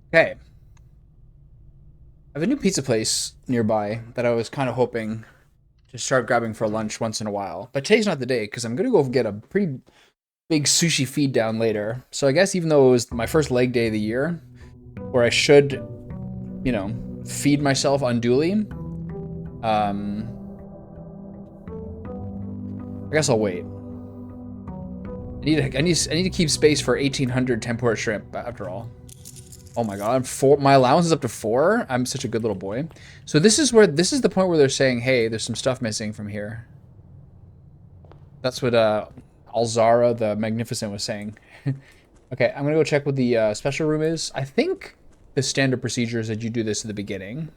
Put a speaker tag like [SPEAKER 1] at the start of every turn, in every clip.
[SPEAKER 1] Okay. I have a new pizza place nearby that I was kind of hoping to start grabbing for lunch once in a while. But today's not the day because I'm going to go get a pretty big sushi feed down later. So I guess even though it was my first leg day of the year, where I should, you know, feed myself unduly, um, I guess I'll wait. I need to keep space for 1,800 tempura shrimp after all. Oh my god, my allowance is up to 4. I'm such a good little boy. So this is the point where they're saying, "Hey, there's some stuff missing from here." That's what Alzara the Magnificent was saying. Okay, I'm gonna go check what the special room is. I think the standard procedure is that you do this at the beginning,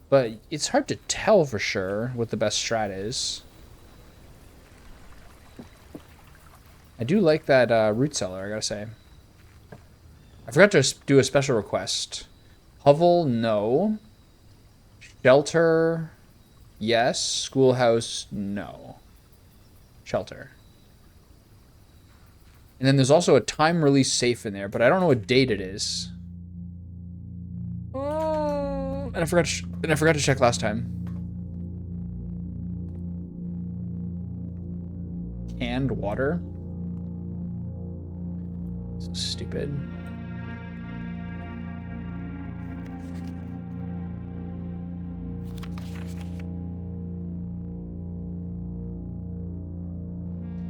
[SPEAKER 1] but it's hard to tell for sure what the best strat is. I do like that root cellar, I gotta say. I forgot to do a special request. Hovel, no. Shelter, yes. Schoolhouse, no. Shelter. And then there's also a time release safe in there, but I don't know what date it is. Oh, and I forgot to check last time. Canned water. So stupid.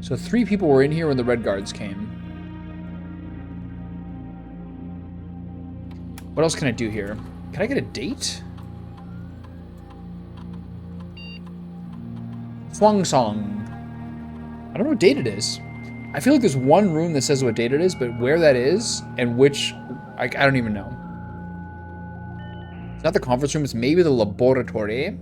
[SPEAKER 1] So 3 people were in here when the Red Guards came. What else can I do here? Can I get a date? Flung Song. I don't know what date it is. I feel like there's one room that says what date it is, but where that is and which, I don't even know. It's not the conference room, it's maybe the laboratory.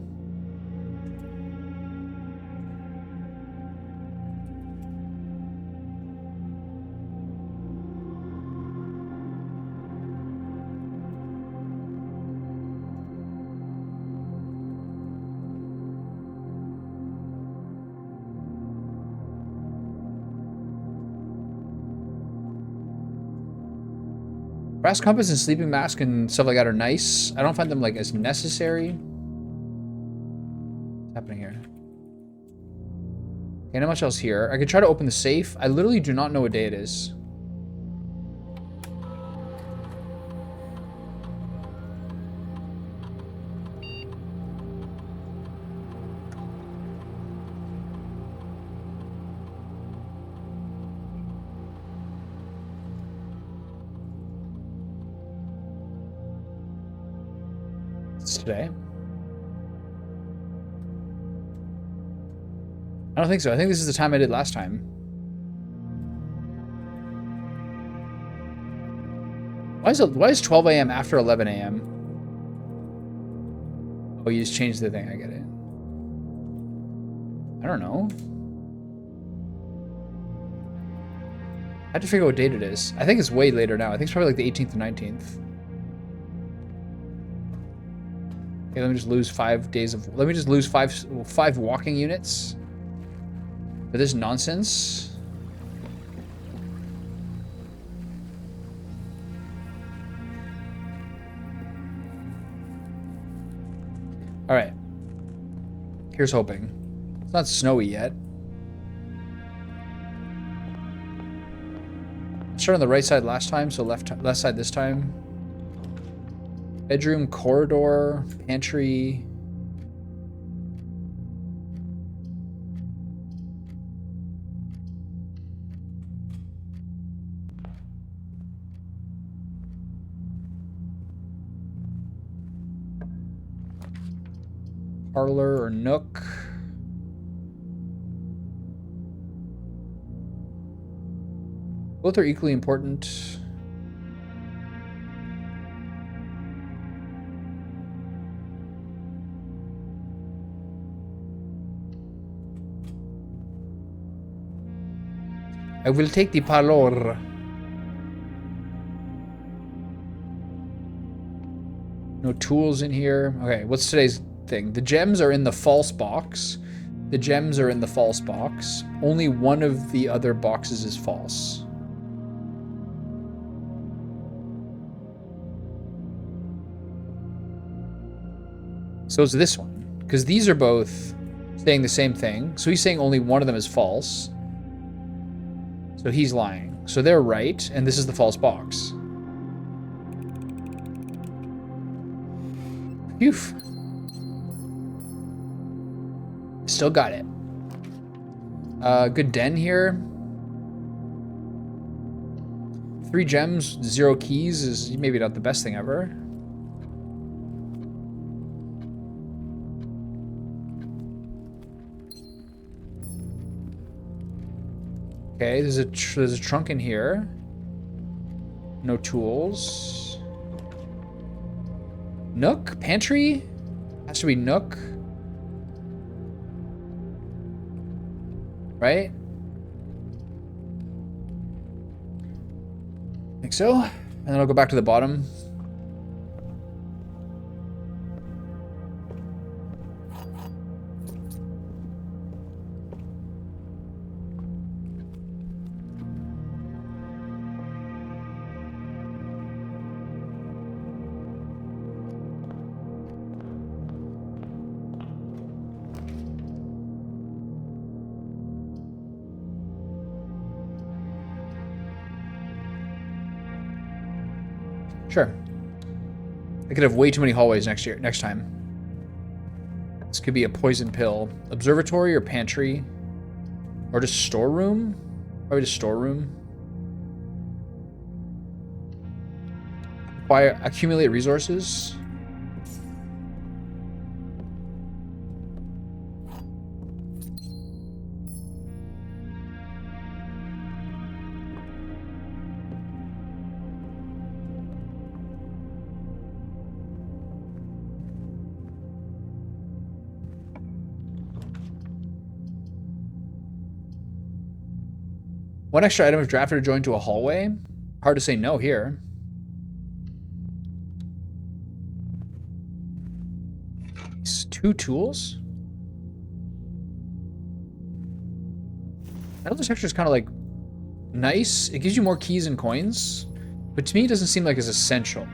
[SPEAKER 1] Brass compass and sleeping mask and stuff like that are nice. I don't find them like as necessary. What's happening here? Okay, not much else here. I could try to open the safe. I literally do not know what day it is. It's today. I don't think so. I think this is the time I did last time. Why is 12 a.m. after 11 a.m.? Oh, you just changed the thing. I get it. I don't know. I have to figure out what date it is. I think it's way later now. I think it's probably like the 18th and 19th. Okay, let me just lose 5 days of... Let me just lose five walking units for this nonsense. All right. Here's hoping. It's not snowy yet. I started on the right side last time, so left side this time. Bedroom, corridor, pantry. Parlor or nook. Both are equally important. I will take the parlor. No tools in here. Okay, what's today's thing? The gems are in the false box. The gems are in the false box. Only one of the other boxes is false. So is this one. Because these are both saying the same thing. So he's saying only one of them is false. So he's lying. So they're right, and this is the false box. Phew. Still got it. Good den here. 3 gems, 0 keys is maybe not the best thing ever. Okay, there's a trunk in here. No tools. Nook? Pantry? Has to be nook. Right? Think so. And then I'll go back to the bottom. Sure. I could have way too many hallways next time. This could be a poison pill. Observatory or pantry? Or just storeroom? Probably just storeroom. Accumulate resources. One extra item if drafted or joined to a hallway. Hard to say no here. It's 2 tools. Metal detector is kind of like nice. It gives you more keys and coins, but to me it doesn't seem like it's essential.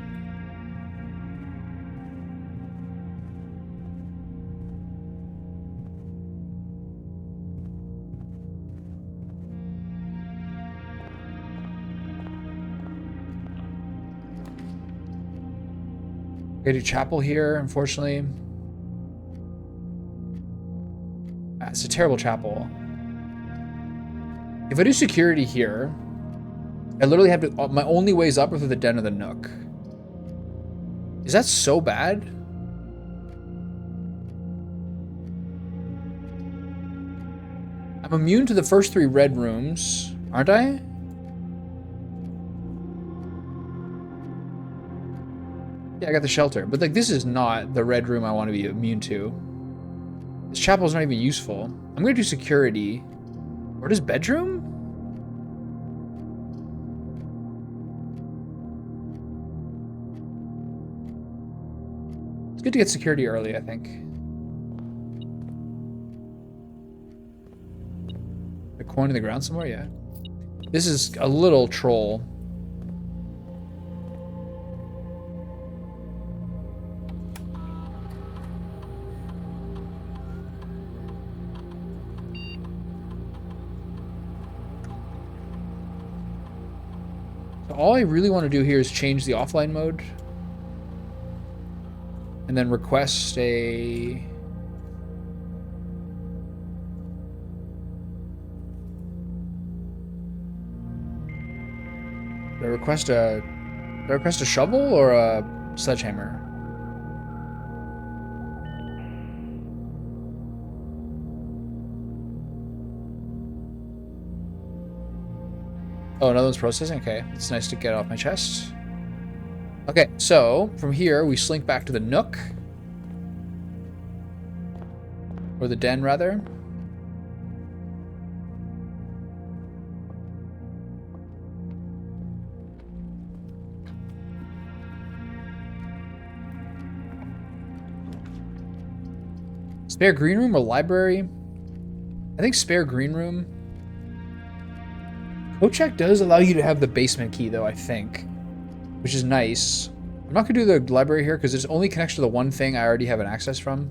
[SPEAKER 1] Gotta do chapel here, unfortunately. It's a terrible chapel. If I do security here, I literally have to... My only ways up are through the den or the nook. Is that so bad? I'm immune to the first 3 red rooms, aren't I? Yeah, I got the shelter. But, like, this is not the red room I want to be immune to. This chapel's not even useful. I'm going to do security. Or does bedroom? It's good to get security early, I think. A coin in the ground somewhere? Yeah. This is a little troll. All I really want to do here is change the offline mode. And then request a... Do I request a shovel or a sledgehammer? Oh, another one's processing? Okay, it's nice to get off my chest. Okay, so from here we slink back to the nook. Or the den, rather. Spare green room or library? I think spare green room. Code check does allow you to have the basement key, though, I think. Which is nice. I'm not gonna do the library here because it only connects to the one thing I already have an access from.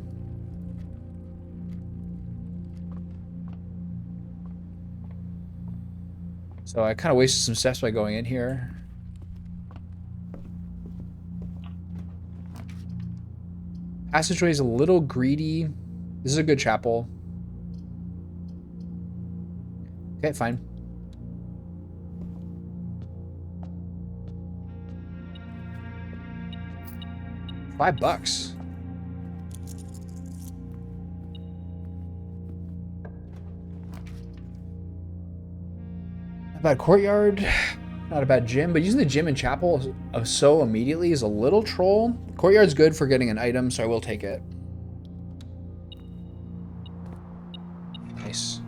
[SPEAKER 1] So I kind of wasted some steps by going in here. Passageway is a little greedy. This is a good chapel. Okay, fine. $5. Not a bad courtyard. Not a bad gym, but using the gym and chapel so immediately is a little troll. Courtyard's good for getting an item, so I will take it. Nice.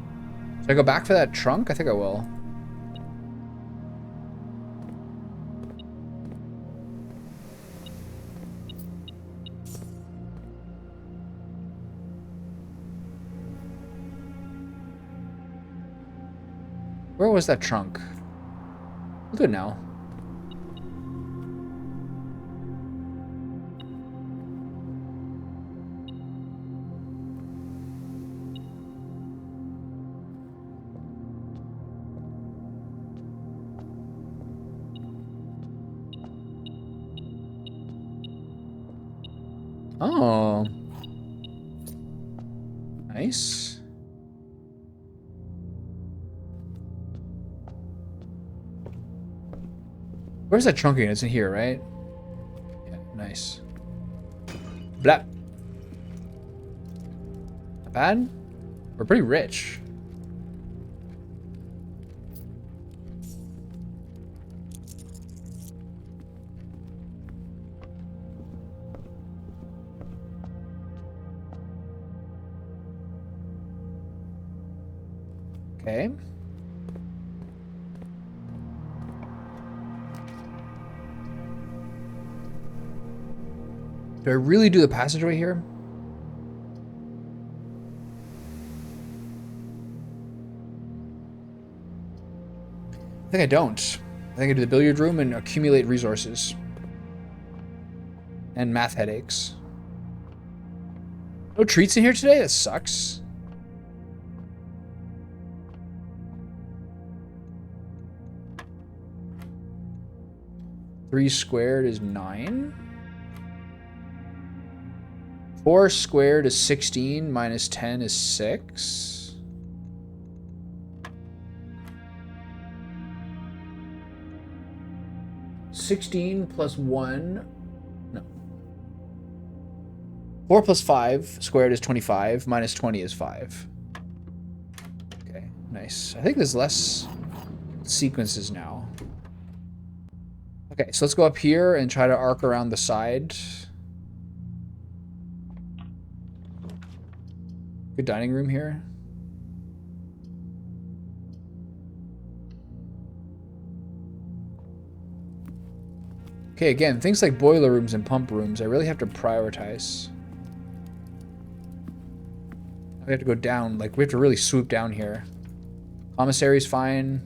[SPEAKER 1] Should I go back for that trunk? I think I will. Where was that trunk? We'll do it now. Oh. Nice. Where's that trunk again? It's in here, right? Yeah, nice. Blah. Not bad. We're pretty rich. Okay. Do I really do the passageway here? I think I don't. I think I do the billiard room and accumulate resources. And math headaches. No treats in here today? That sucks. Three squared is 9. 4 squared is 16, minus 10 is 6. $16 plus 1. No. 4 plus 5 squared is 25, minus 20 is 5. Okay, nice. I think there's less sequences now. Okay, so let's go up here and try to arc around the side. Good dining room here. Okay, again, things like boiler rooms and pump rooms, I really have to prioritize. We have to go down, like, we have to really swoop down here. Commissary's fine.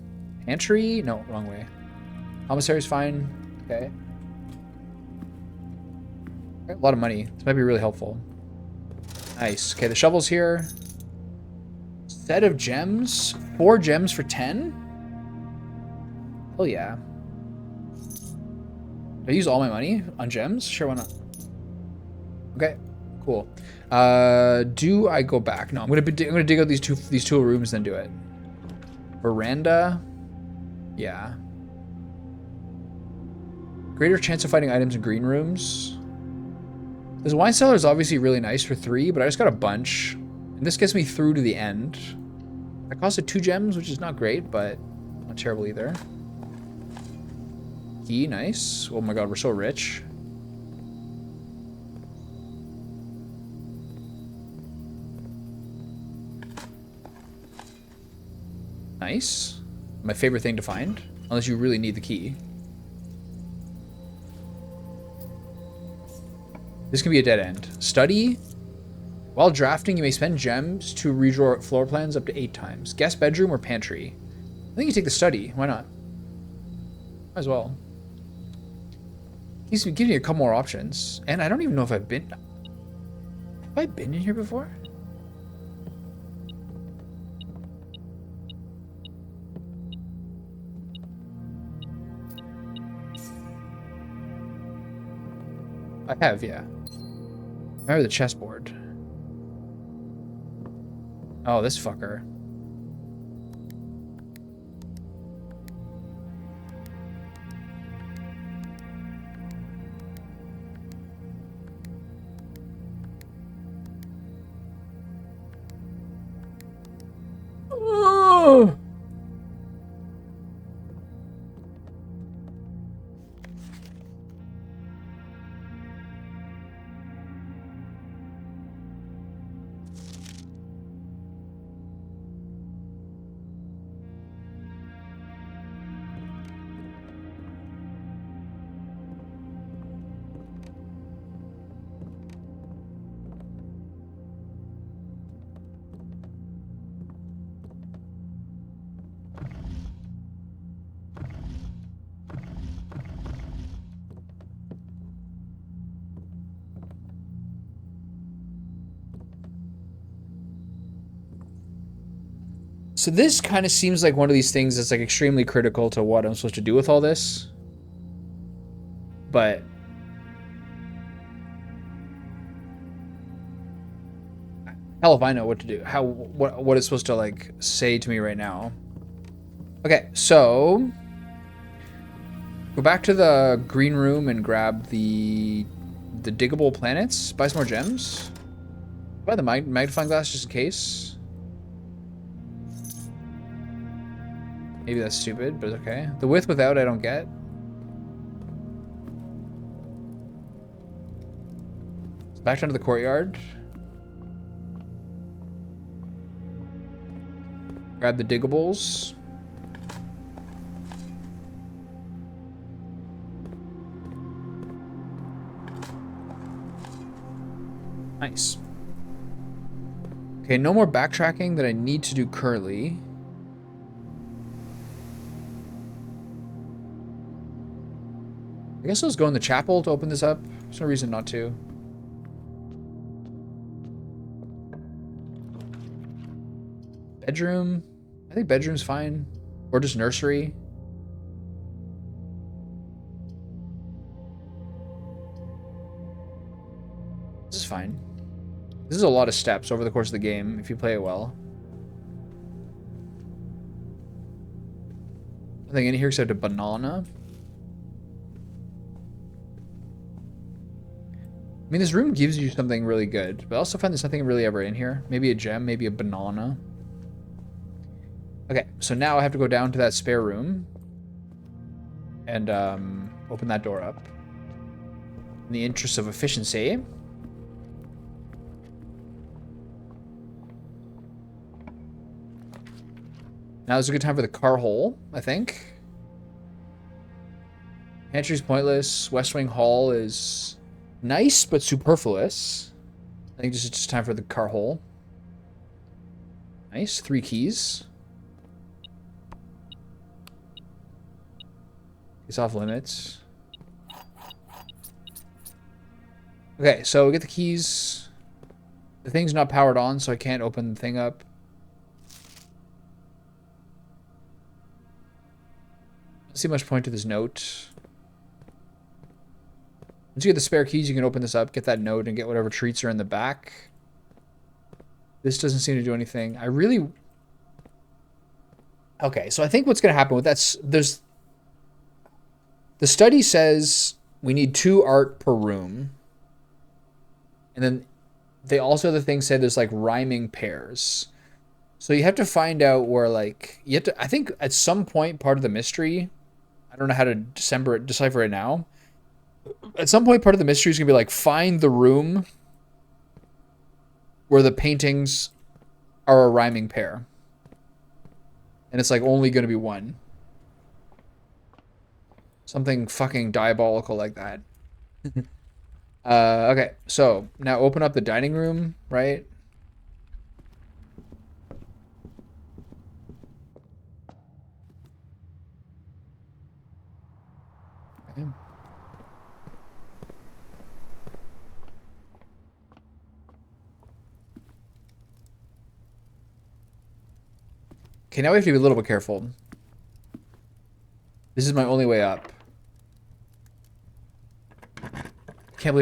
[SPEAKER 1] Pantry? No, wrong way. Commissary's fine. Okay. A lot of money. This might be really helpful. Nice. Okay, the shovel's here. Set of gems. 4 gems for 10? Hell yeah. Did I use all my money on gems? Sure, why not? Okay, cool. Do I go back? No, I'm gonna dig out these two rooms, then do it. Veranda. Yeah. Greater chance of finding items in green rooms. This wine cellar is obviously really nice for 3, but I just got a bunch. And this gets me through to the end. That costed 2 gems, which is not great, but not terrible either. Key, nice. Oh my god, we're so rich. Nice. My favorite thing to find. Unless you really need the key. This can be a dead end. Study. While drafting, you may spend gems to redraw floor plans up to 8 times. Guest bedroom or pantry. I think you take the study. Why not? Might as well. He's giving me a couple more options. And I don't even know if I've been... Have I been in here before? I have, yeah. I remember the chessboard. Oh, this fucker. Oh! So this kind of seems like one of these things that's like extremely critical to what I'm supposed to do with all this. But hell if I know what to do. What it's supposed to like say to me right now. Okay, so go back to the green room and grab the diggable planets. Buy some more gems. Buy the magnifying glass just in case. Maybe that's stupid, but it's okay. The with without I don't get. Back down to the courtyard. Grab the diggables. Nice. Okay, no more backtracking that I need to do currently. I guess let's go in the chapel to open this up. There's no reason not to. Bedroom. I think bedroom's fine. Or just nursery. This is fine. This is a lot of steps over the course of the game if you play it well. Nothing in here except a banana. I mean, this room gives you something really good, but I also find there's nothing really ever in here. Maybe a gem, maybe a banana. Okay, so now I have to go down to that spare room and open that door up. In the interest of efficiency. Now is a good time for the car hole, I think. Pantry's pointless. West Wing Hall is nice, but superfluous. I think this is just time for the car hole. Nice. 3 keys. It's off limits. Okay, so we get the keys. The thing's not powered on, so I can't open the thing up. Don't see much point to this note. Once you get the spare keys, you can open this up, get that note, and get whatever treats are in the back. This doesn't seem to do anything. I really... Okay, so I think what's going to happen with that... There's... The study says we need 2 art per room. And then they also, the thing said there's like rhyming pairs. So you have to find out where like, you have to, I think at some point part of the mystery, I don't know how to decipher it now. At some point part of the mystery is going to be like, find the room where the paintings are a rhyming pair. And it's like only going to be one. Something fucking diabolical like that. Okay, so now open up the dining room, right? Okay. Okay, now we have to be a little bit careful. This is my only way up. I can't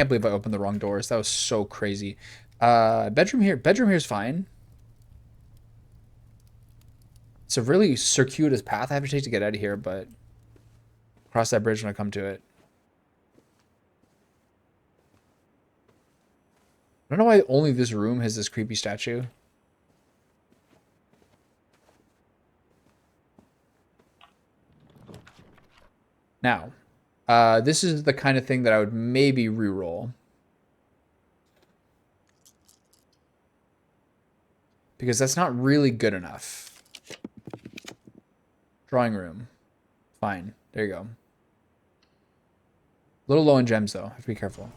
[SPEAKER 1] believe I opened the wrong doors. That was so crazy. Bedroom here. Bedroom here is fine. It's a really circuitous path I have to take to get out of here, but cross that bridge when I come to it. I don't know why only this room has this creepy statue. Now, this is the kind of thing that I would maybe re-roll. Because that's not really good enough. Drawing room. Fine. There you go. A little low in gems, though. Have to be careful.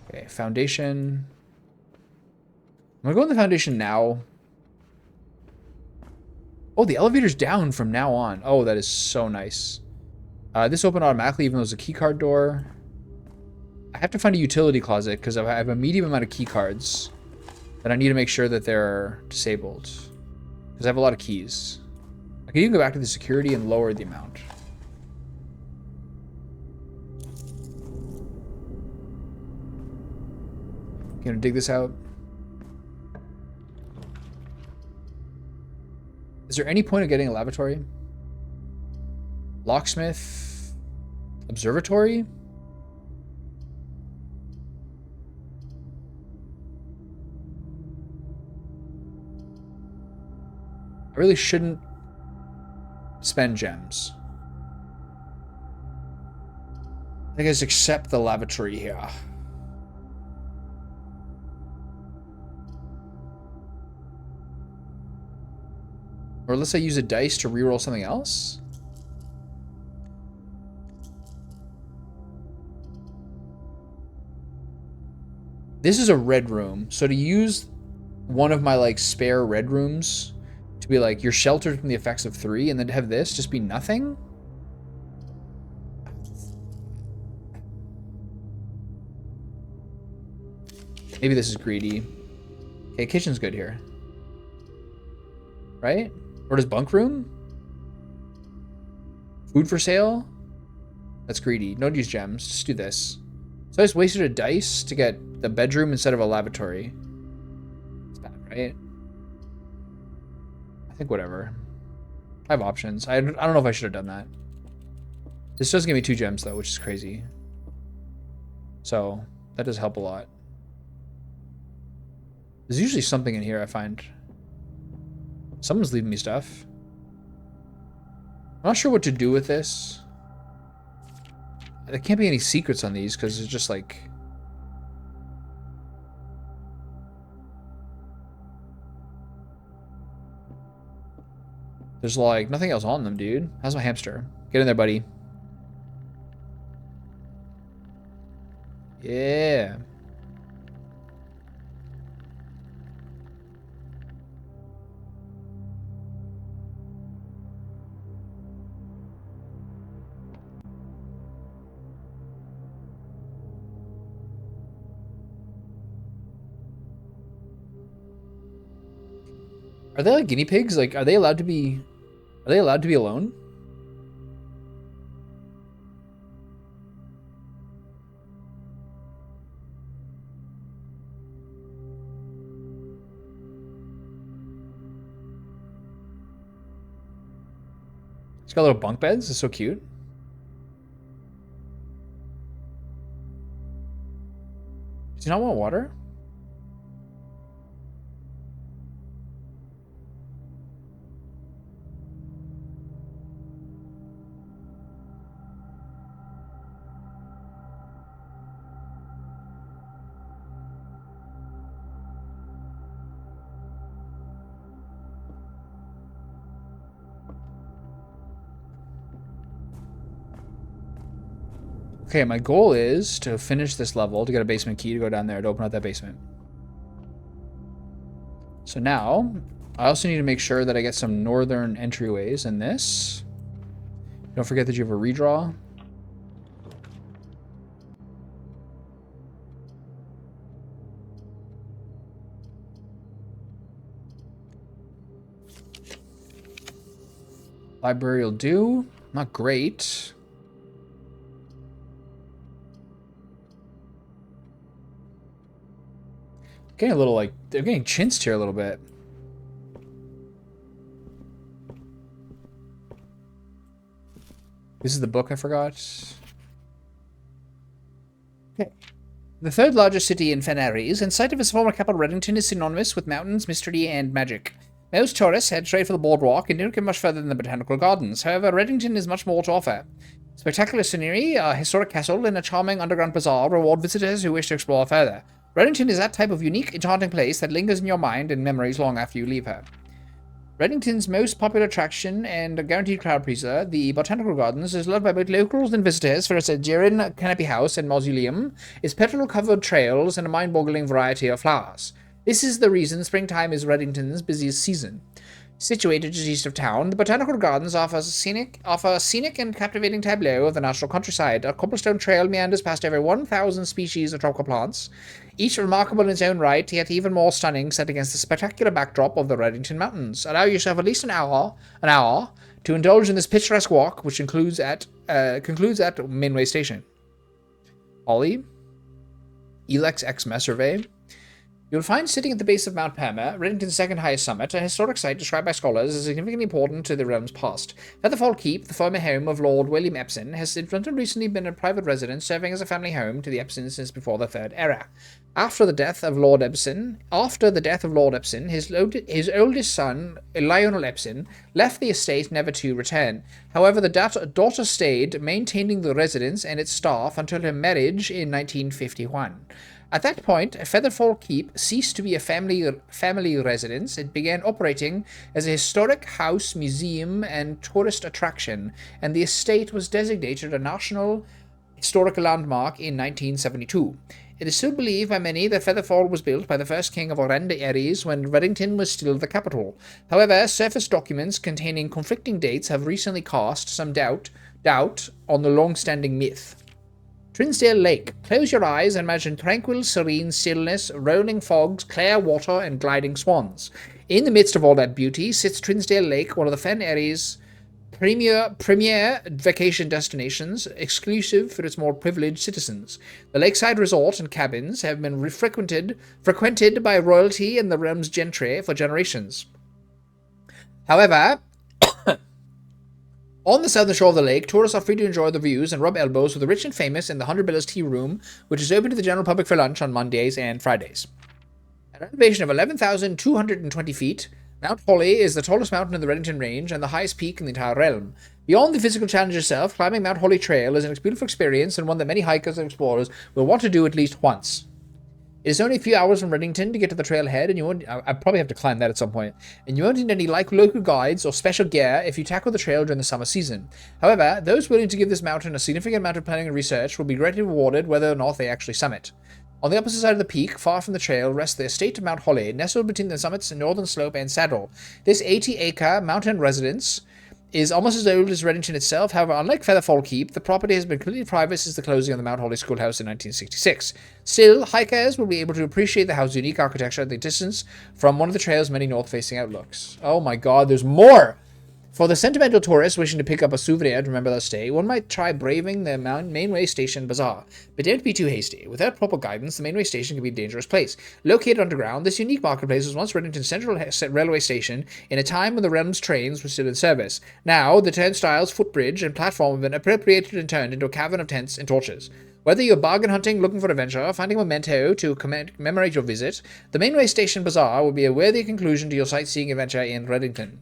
[SPEAKER 1] Okay, foundation. I'm going to go in the foundation now. Oh, the elevator's down from now on. Oh, that is so nice. This opened automatically, even though it's a keycard door. I have to find a utility closet because I have a medium amount of key cards that I need to make sure that they're disabled. Because I have a lot of keys. I can even go back to the security and lower the amount. Gonna dig this out. Is there any point of getting a lavatory? Locksmith? Observatory? I really shouldn't spend gems. I think I just accept the lavatory here. Or unless I use a dice to reroll something else? This is a red room, so to use one of my like spare red rooms to be like, you're sheltered from the effects of 3, and then to have this just be nothing? Maybe this is greedy. Okay, kitchen's good here. Right? Or does bunk room? Food for sale? That's greedy. Don't use gems. Just do this. So I just wasted a dice to get the bedroom instead of a lavatory. It's bad, right? I think whatever. I have options. I don't know if I should have done that. This does give me 2 gems, though, which is crazy. So that does help a lot. There's usually something in here, I find. Someone's leaving me stuff. I'm not sure what to do with this. There can't be any secrets on these because it's just like... There's like nothing else on them, dude. How's my hamster? Get in there, buddy. Yeah. Are they like guinea pigs? Like, are they allowed to be... Are they allowed to be alone? It's got little bunk beds. It's so cute. Does he not want water? Okay, my goal is to finish this level, to get a basement key to go down there to open up that basement. So now, I also need to make sure that I get some northern entryways in this. Don't forget that you have a redraw. Library will do. Not great. Getting a little, like, they're getting chinsed here a little bit. This is the book I forgot. Okay. The third largest city in Fenares, and site of its former capital Reddington, is synonymous with mountains, mystery, and magic. Most tourists head straight for the boardwalk and don't get much further than the botanical gardens. However, Reddington has much more to offer. Spectacular scenery, a historic castle, and a charming underground bazaar reward visitors who wish to explore further. Reddington is that type of unique, enchanting place that lingers in your mind and memories long after you leave her. Reddington's most popular attraction and guaranteed crowd pleaser, the Botanical Gardens, is loved by both locals and visitors for its Aegean canopy house and mausoleum, its petal-covered trails, and a mind-boggling variety of flowers. This is the reason springtime is Reddington's busiest season. Situated just east of town, the Botanical Gardens offer a scenic and captivating tableau of the natural countryside. A cobblestone trail meanders past over 1,000 species of tropical plants, each remarkable in its own right, yet even more stunning set against the spectacular backdrop of the Reddington Mountains. Allow yourself at least an hour to indulge in this picturesque walk, which concludes at Mainway Station. Ollie, Elex Xma survey. You'll find sitting at the base of Mount Perma, Reddington's second highest summit, a historic site described by scholars as significantly important to the realm's past. Featherfall Keep, the former home of Lord William Epson, has until recently been a private residence serving as a family home to the Epsons since before the Third Era. After the death of Lord Epson, his oldest son, Lionel Epson, left the estate never to return. However, the daughter stayed, maintaining the residence and its staff until her marriage in 1951. At that point, Featherfall Keep ceased to be a family residence. It began operating as a historic house, museum, and tourist attraction, and the estate was designated a National Historical Landmark in 1972. It is still believed by many that Featherfall was built by the first king of Orenda Ares when Reddington was still the capital. However, surface documents containing conflicting dates have recently cast some doubt on the long-standing myth. Trinsdale Lake. Close your eyes and imagine tranquil, serene stillness, rolling fogs, clear water, and gliding swans. In the midst of all that beauty sits Trinsdale Lake, one of the Fen Area's premier vacation destinations, exclusive for its more privileged citizens. The lakeside resort and cabins have been frequented by royalty and the realm's gentry for generations. However, on the southern shore of the lake, tourists are free to enjoy the views and rub elbows with the rich and famous in the 100 Billows Tea Room, which is open to the general public for lunch on Mondays and Fridays. At an elevation of 11,220 feet, Mount Holly is the tallest mountain in the Reddington Range and the highest peak in the entire realm. Beyond the physical challenge itself, climbing Mount Holly Trail is a beautiful experience and one that many hikers and explorers will want to do at least once. It is only a few hours from Reddington to get to the trailhead, and I probably have to climb that at some point. And you won't need any local guides or special gear if you tackle the trail during the summer season. However, those willing to give this mountain a significant amount of planning and research will be greatly rewarded whether or not they actually summit. On the opposite side of the peak, far from the trail, rests the estate of Mount Holly, nestled between the summit's northern slope and saddle. This 80-acre mountain residence is almost as old as Reddington itself. However, unlike Featherfall Keep, the property has been completely private since the closing of the Mount Holly Schoolhouse in 1966. Still, hikers will be able to appreciate the house's unique architecture at the distance from one of the trail's many north-facing outlooks. Oh my god, there's more! For the sentimental tourist wishing to pick up a souvenir to remember their stay, one might try braving the Mainway Station Bazaar. But don't be too hasty. Without proper guidance, the Mainway Station can be a dangerous place. Located underground, this unique marketplace was once Reddington's central railway station in a time when the realm's trains were still in service. Now, the turnstiles, footbridge, and platform have been appropriated and turned into a cavern of tents and torches. Whether you're bargain hunting, looking for adventure, or finding a memento to commemorate your visit, the Mainway Station Bazaar will be a worthy conclusion to your sightseeing adventure in Reddington.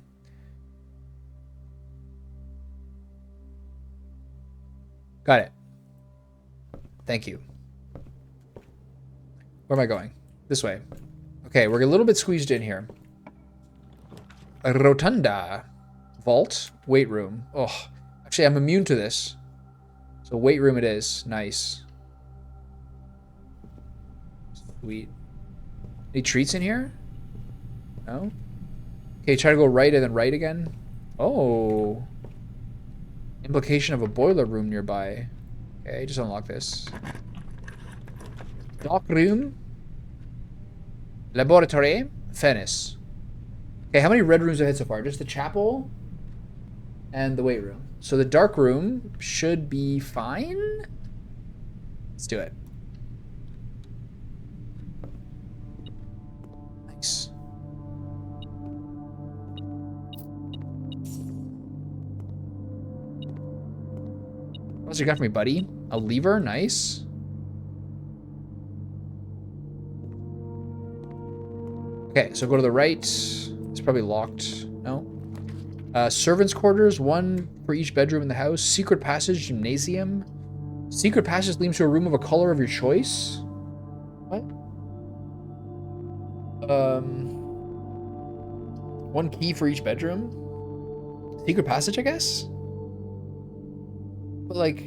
[SPEAKER 1] Got it. Thank you. Where am I going? This way. Okay, we're a little bit squeezed in here. A rotunda. Vault. Weight room. Oh, actually, I'm immune to this. So weight room it is. Nice. Sweet. Any treats in here? No? Okay, try to go right and then right again. Oh. Implication of a boiler room nearby. Okay, just unlock this. Dock room. Laboratory. Furnace. Okay, how many red rooms have I hit so far? Just the chapel. and the weight room. So the dark room should be fine. Let's do it. Nice. What else you got for me, buddy? A lever, nice. Okay, so go to the right. It's probably locked. No. Servants' quarters, one for each bedroom in the house. Secret passage, gymnasium. Secret passage leads to a room of a color of your choice. What? One key for each bedroom. Secret passage, I guess. But like,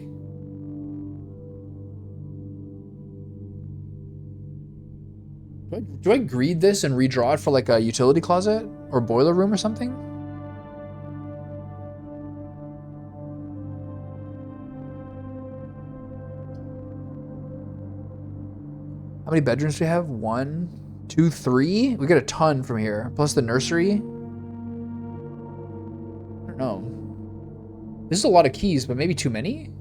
[SPEAKER 1] do I greed this and redraw it for like a utility closet or boiler room or something? How many bedrooms do we have? 1, 2, 3? We get a ton from here. Plus the nursery. I don't know. This is a lot of keys, but maybe too many?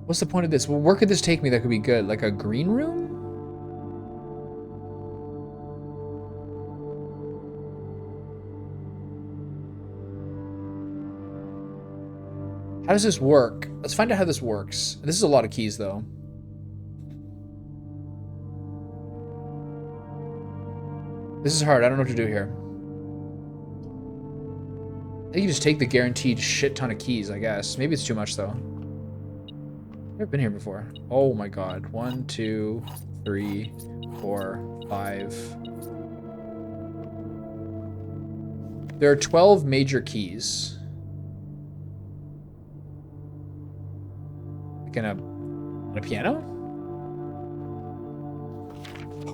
[SPEAKER 1] What's the point of this? Well, where could this take me that could be good? Like a green room? How does this work? Let's find out how this works. This is a lot of keys, though. This is hard. I don't know what to do here. I think you just take the guaranteed shit ton of keys, I guess. Maybe it's too much, though. Never been here before. Oh my god. 1, 2, 3, 4, 5. There are 12 major keys. Like in a piano?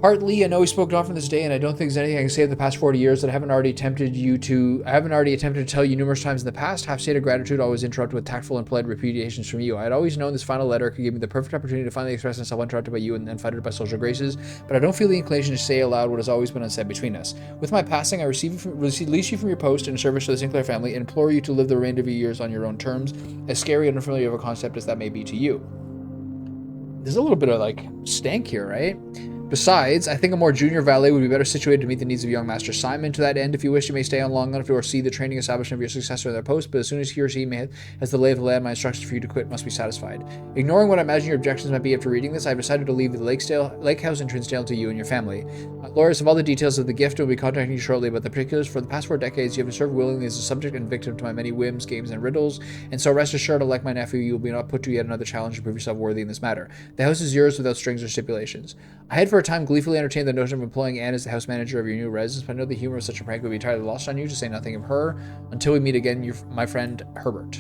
[SPEAKER 1] Hartley, I know we spoke often this day, and I don't think there's anything I can say in the past 40 years that I haven't already attempted to tell you numerous times in the past. Half state of gratitude, always interrupted with tactful and polite repudiations from you. I had always known this final letter could give me the perfect opportunity to finally express myself uninterrupted by you and fettered by social graces, but I don't feel the inclination to say aloud what has always been unsaid between us. With my passing, I release you from your post in service to the Sinclair family and implore you to live the remainder of your years on your own terms, as scary and unfamiliar of a concept as that may be to you. There's a little bit of like stank here, right? Besides, I think a more junior valet would be better situated to meet the needs of young Master Simon. To that end, if you wish, you may stay on long enough to oversee the training establishment of your successor in their post, but as soon as he or she has the lay of the land, my instructions for you to quit must be satisfied. Ignoring what I imagine your objections might be after reading this, I've decided to leave the lake house in Trinsdale to you and your family. My lawyers have all the details of the gift and will be contacting you shortly, but the particulars. For the past 4 decades, you have served willingly as a subject and victim to my many whims, games, and riddles, and so rest assured, like my nephew, you will be not put to yet another challenge to prove yourself worthy in this matter. The house is yours without strings or stipulations. I had for a time gleefully entertained the notion of employing Anne as the house manager of your new residence, but I know the humor of such a prank would be entirely lost on you, to say nothing of her. Until we meet again, my friend Herbert.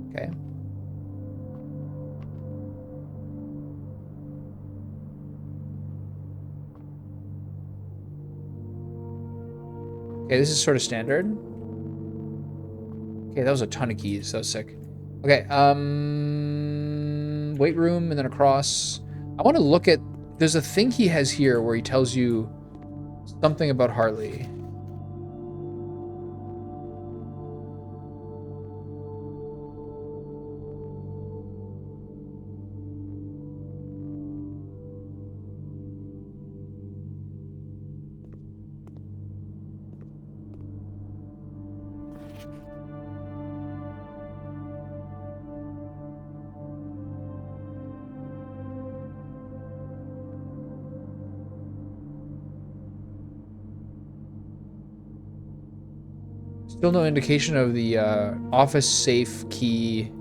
[SPEAKER 1] Okay. Okay, this is sort of standard. Okay, that was a ton of keys. That was sick. Okay, weight room and then across. I want to look at... There's a thing he has here where he tells you something about Hartley. Still no indication of the office safe key.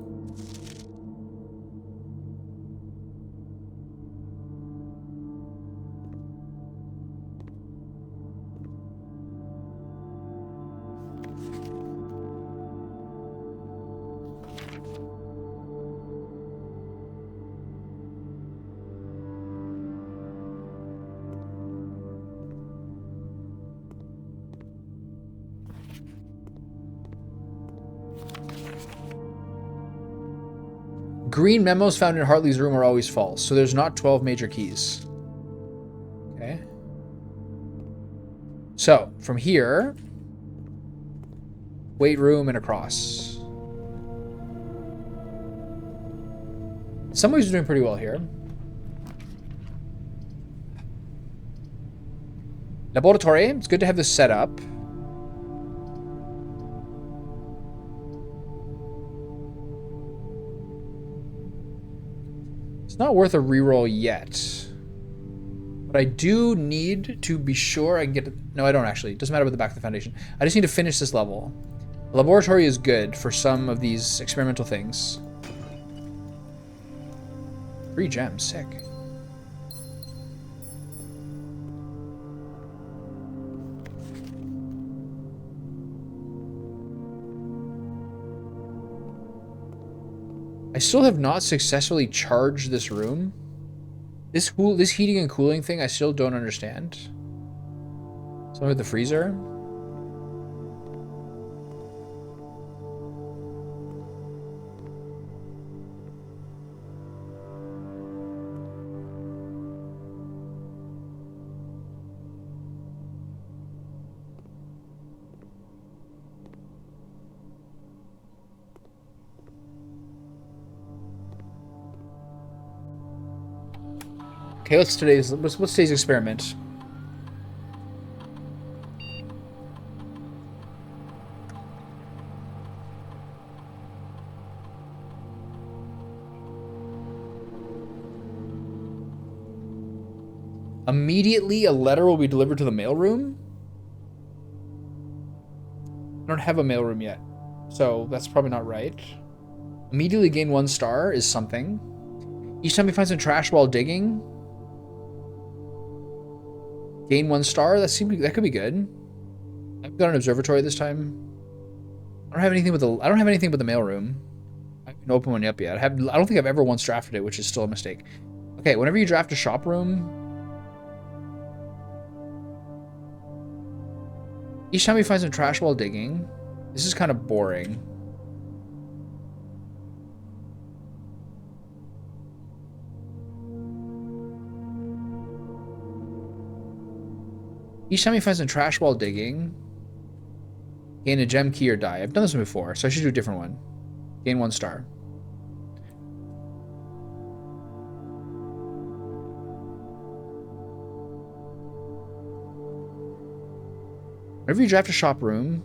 [SPEAKER 1] Green memos found in Hartley's room are always false, so there's not 12 major keys. Okay. So, from here, weight room and across. In some ways, we're doing pretty well here. Laboratory. It's good to have this set up. It's not worth a reroll yet. But I do need to be sure I can get... No, I don't actually. It doesn't matter about the back of the foundation. I just need to finish this level. The laboratory is good for some of these experimental things. 3 gems. Sick. I still have not successfully charged this room. This heating and cooling thing, I still don't understand. Something with the freezer. Okay, what's today's experiment? Immediately, a letter will be delivered to the mailroom? I don't have a mailroom yet, so that's probably not right. Immediately gain 1 star is something. Each time you find some trash while digging, gain 1 star. That could be good. I've got an observatory this time. I don't have anything but the mailroom. I haven't opened one up yet. I don't think I've ever once drafted it, which is still a mistake. Okay, whenever you draft a shop room, each time you find some trash while digging, this is kind of boring. Each time you find some trash while digging, gain a gem key or die. I've done this one before, so I should do a different one. Gain 1 star. Whenever you draft a shop room,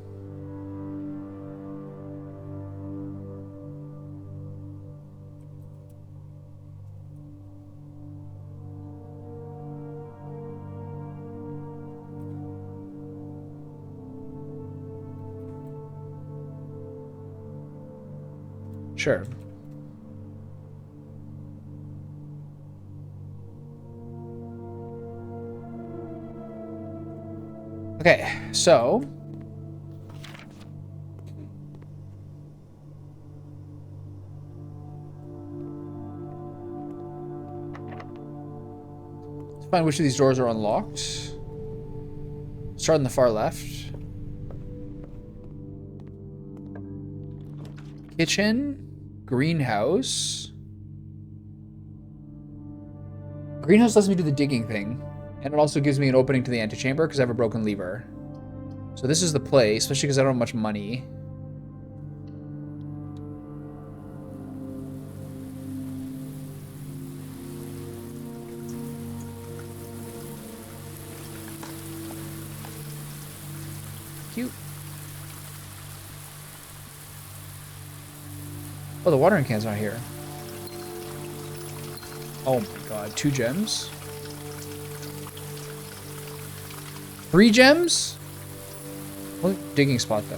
[SPEAKER 1] sure. Okay, so let's find which of these doors are unlocked. Start on the far left. Kitchen. Greenhouse. Greenhouse lets me do the digging thing. And it also gives me an opening to the antechamber because I have a broken lever. So this is the play, especially because I don't have much money. Cute. Oh, the watering can's not here. Oh my god, 2 gems? 3 gems? What digging spot though?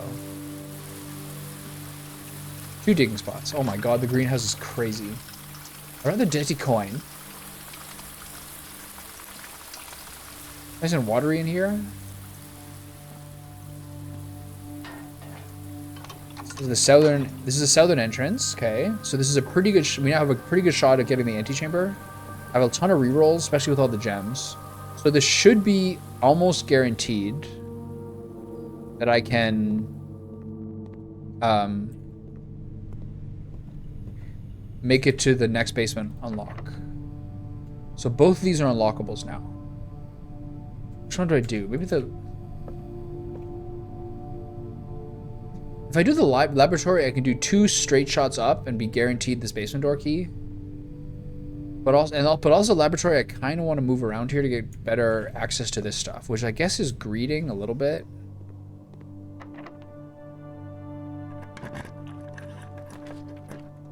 [SPEAKER 1] 2 digging spots. Oh my god, the greenhouse is crazy. I'd rather dirty coin. Nice and watery in here. This is the southern entrance. Okay, so this is a pretty good. We now have a pretty good shot at getting the antechamber. I have a ton of rerolls, especially with all the gems. So this should be almost guaranteed that I can make it to the next basement unlock. So both of these are unlockables now. Which one do I do? Maybe the If I do the laboratory, I can do 2 straight shots up and be guaranteed this basement door key. But also laboratory, I kind of want to move around here to get better access to this stuff, which I guess is greeting a little bit.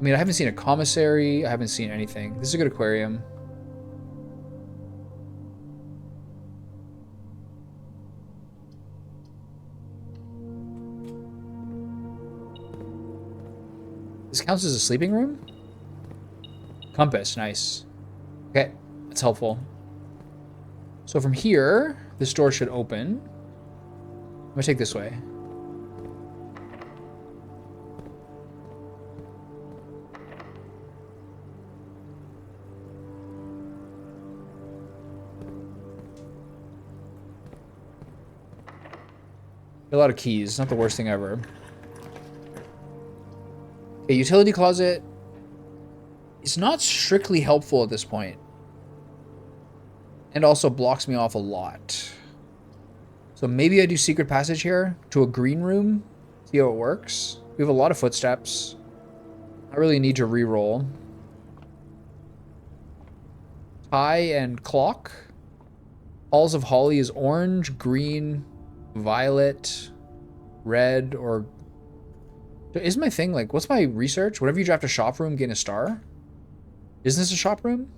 [SPEAKER 1] I mean, I haven't seen a commissary. I haven't seen anything. This is a good aquarium. This counts as a sleeping room? Compass, nice. Okay, that's helpful. So from here, this door should open. I'm gonna take this way. A lot of keys, not the worst thing ever. A utility closet is not strictly helpful at this point. And also blocks me off a lot. So maybe I do secret passage here to a green room. See how it works. We have a lot of footsteps. I really need to re-roll. Tie and clock. Halls of Holly is orange, green, violet, red, or... Is my thing like, what's my research? Whenever you draft a shop room, gain a star? Isn't this a shop room?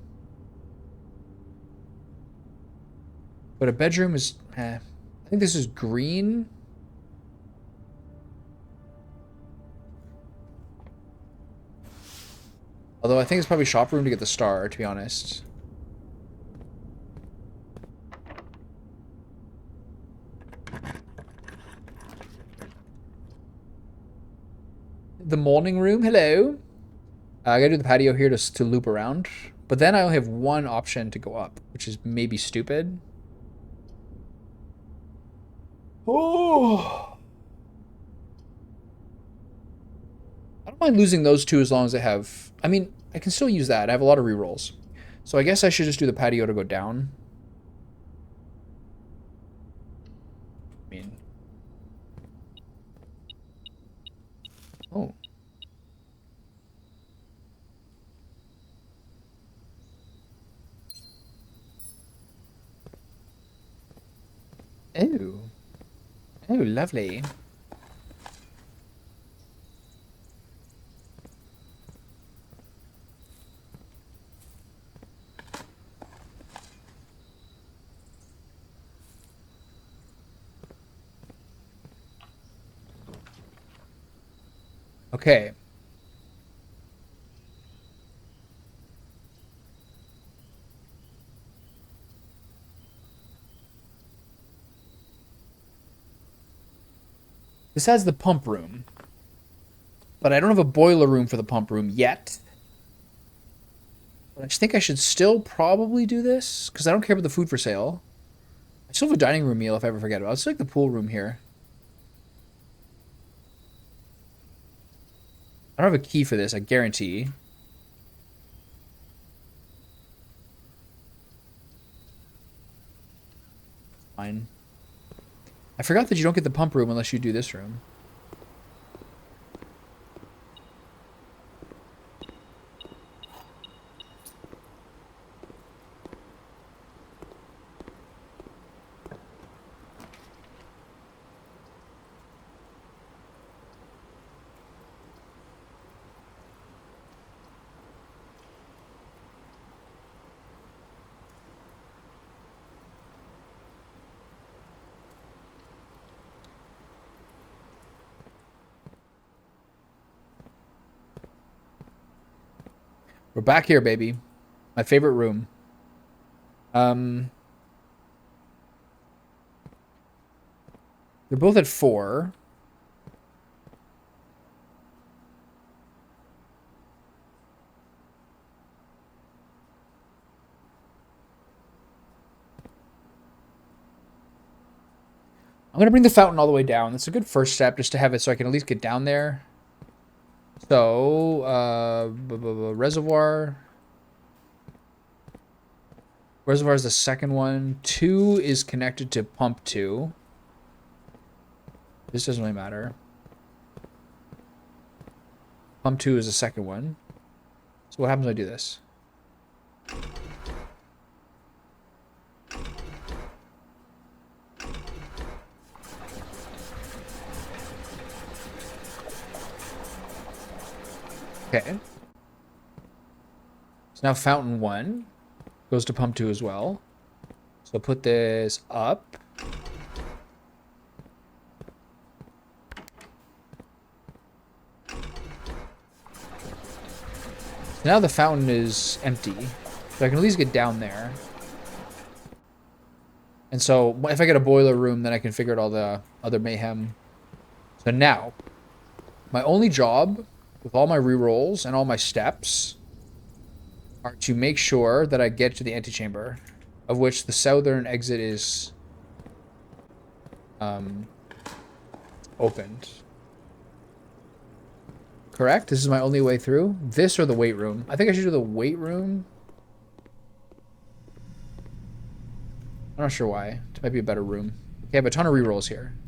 [SPEAKER 1] But a bedroom is... I think this is green. Although I think it's probably shop room to get the star, to be honest. The morning room, hello. I gotta do the patio here to loop around. But then I only have one option to go up, which is maybe stupid. Oh. I don't mind losing those 2 as long as I have... I mean, I can still use that. I have a lot of rerolls. So I guess I should just do the patio to go down. I mean... Oh. Oh. Oh, lovely. Okay. This has the pump room. But I don't have a boiler room for the pump room yet. But I just think I should still probably do this, because I don't care about the food for sale. I still have a dining room meal if I ever forget about it. Let's like the pool room here. I don't have a key for this, I guarantee. Fine. I forgot that you don't get the pump room unless you do this room. We're back here, baby. My favorite room. They're both at 4. I'm going to bring the fountain all the way down. That's a good first step, just to have it so I can at least get down there. So, reservoir. Reservoir is the second one. 2 is connected to pump 2. This doesn't really matter. Pump 2 is the second one. So what happens when I do this? Okay. So now fountain 1 goes to pump 2 as well. So put this up. Now the fountain is empty, so I can at least get down there. And so if I get a boiler room, then I can figure out all the other mayhem. So now, my only job with all my rerolls and all my steps are to make sure that I get to the antechamber, of which the southern exit is opened. Correct? This is my only way through? This or the weight room? I think I should do the weight room. I'm not sure why. It might be a better room. Okay, I have a ton of rerolls here.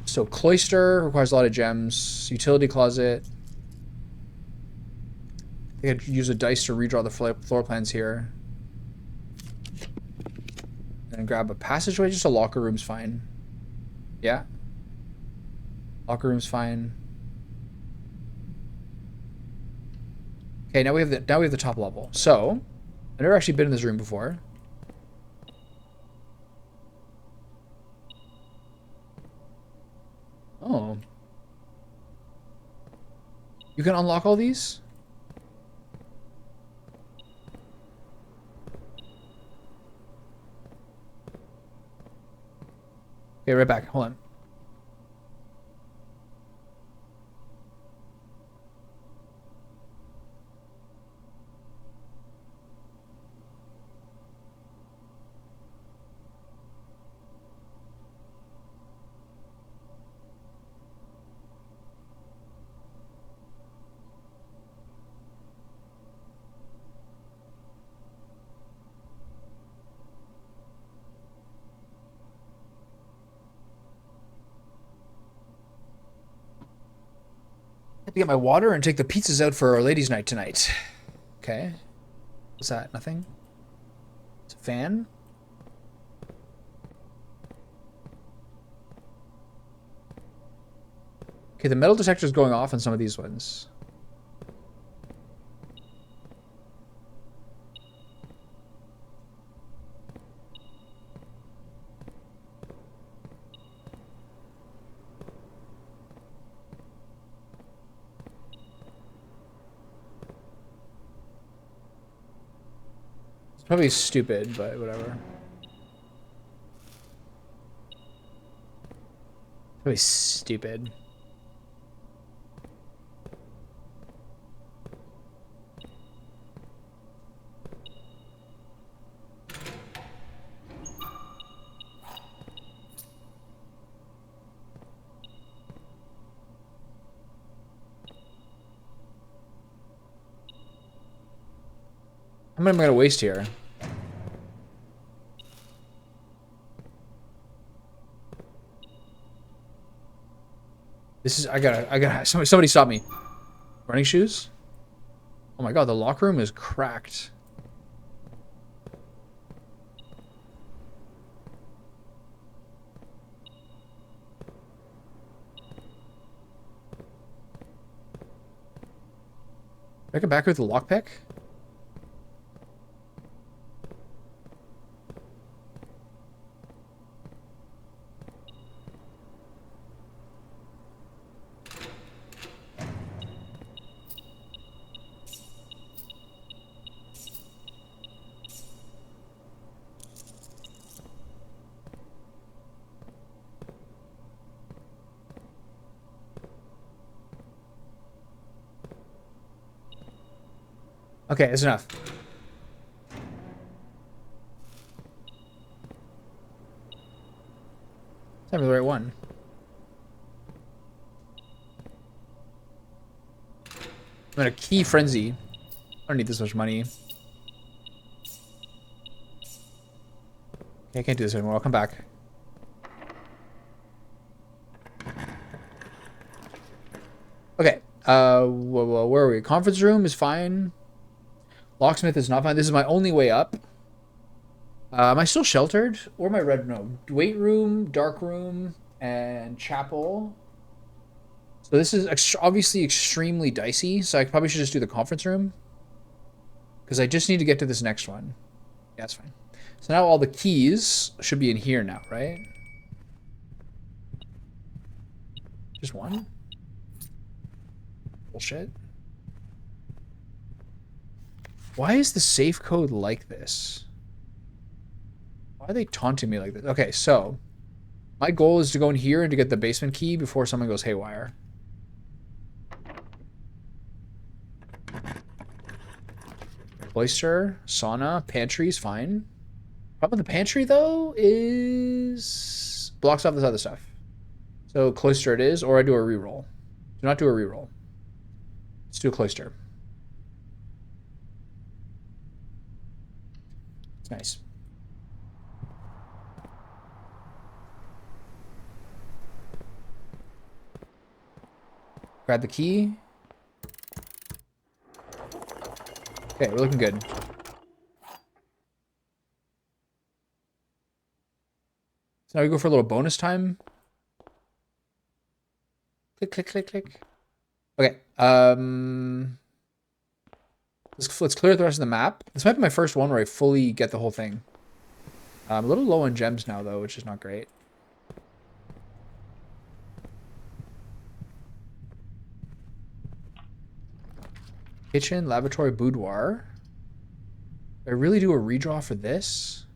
[SPEAKER 1] So cloister requires a lot of gems. Utility closet. I think I'd use a dice to redraw the floor plans here. And grab a passageway. Just a locker room's fine. Yeah. Locker room's fine. Okay, now we have the top level. So, I've never actually been in this room before. Oh. You can unlock all these? Okay, right back. Hold on. To get my water and take the pizzas out for our ladies' night tonight. Okay. What's that? Nothing? It's a fan? Okay, the metal detector is going off on some of these ones. Probably stupid, but whatever. Probably stupid. How many am I gonna waste here? This is, I gotta, somebody stop me. Running shoes? Oh my god, the locker room is cracked. I come back with the lockpick? Okay, that's enough. It's not the right one. I'm in a key frenzy. I don't need this much money. Okay, I can't do this anymore. I'll come back. Okay. Where are we? Conference room is fine. Locksmith is not fine. This is my only way up. Am I still sheltered? Or am I red? No. Weight room, dark room, and chapel. So this is obviously extremely dicey. So I probably should just do the conference room. Because I just need to get to this next one. Yeah, that's fine. So now all the keys should be in here now, right? Just one? Bullshit. Why is the safe code like this? Why are they taunting me like this? Okay, so my goal is to go in here and to get the basement key before someone goes haywire. Cloister, sauna, pantry is fine. Problem with the pantry, though, is blocks off this other stuff. So cloister it is, or I do a reroll. Do not do a reroll. Let's do a cloister. It's nice. Grab the key. Okay, we're looking good. So now we go for a little bonus time. Click, click, click, click. Okay. Let's clear the rest of the map. This might be my first one where I fully get the whole thing. I'm a little low on gems now, though, which is not great. Kitchen, lavatory, boudoir. Do I really do a redraw for this?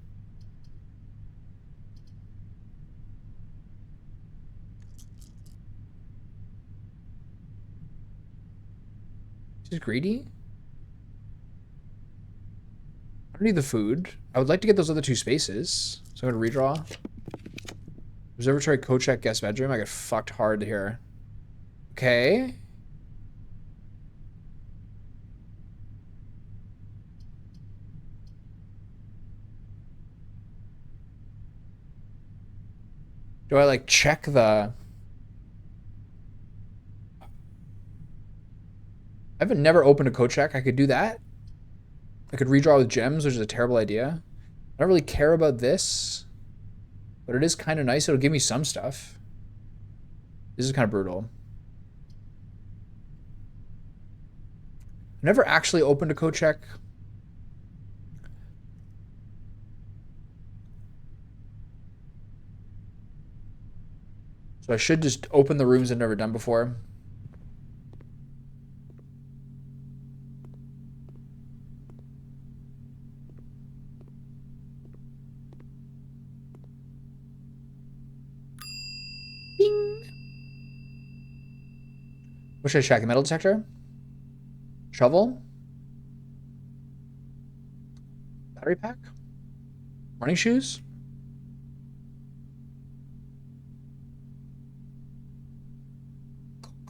[SPEAKER 1] Is greedy? I don't need the food. I would like to get those other two spaces. So I'm going to redraw. Observatory, co-check, guest bedroom. I get fucked hard here. Okay. Do I like check the... I've never opened a co-check. I could do that. I could redraw with gems, which is a terrible idea. I don't really care about this, but it is kind of nice. It'll give me some stuff. This is kind of brutal. I've never actually opened a co-check. So I should just open the rooms I've never done before. Bing. What should I check? A metal detector? Shovel? Battery pack? Running shoes?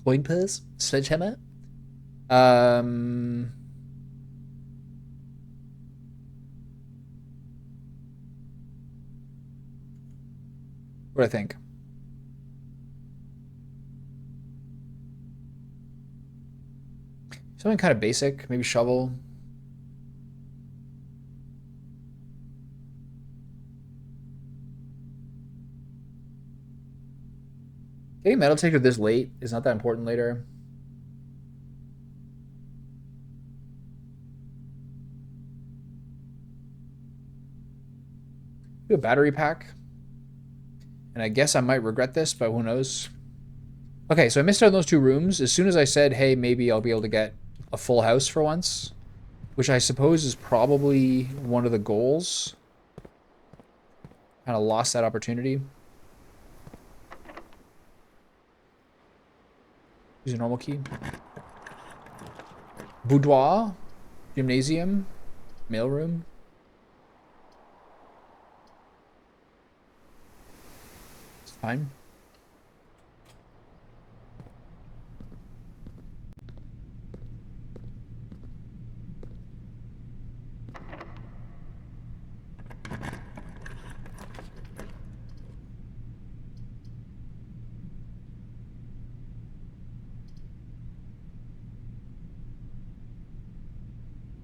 [SPEAKER 1] Coin purse? Sledgehammer? What do I think? Something kind of basic, maybe shovel. Getting metal detector this late is not that important later. Do a battery pack. And I guess I might regret this, but who knows? Okay, so I missed out on those two rooms. As soon as I said, hey, maybe I'll be able to get a full house for once, which I suppose is probably one of the goals. Kind of lost that opportunity. Use a normal key. Boudoir, gymnasium, mailroom. It's fine.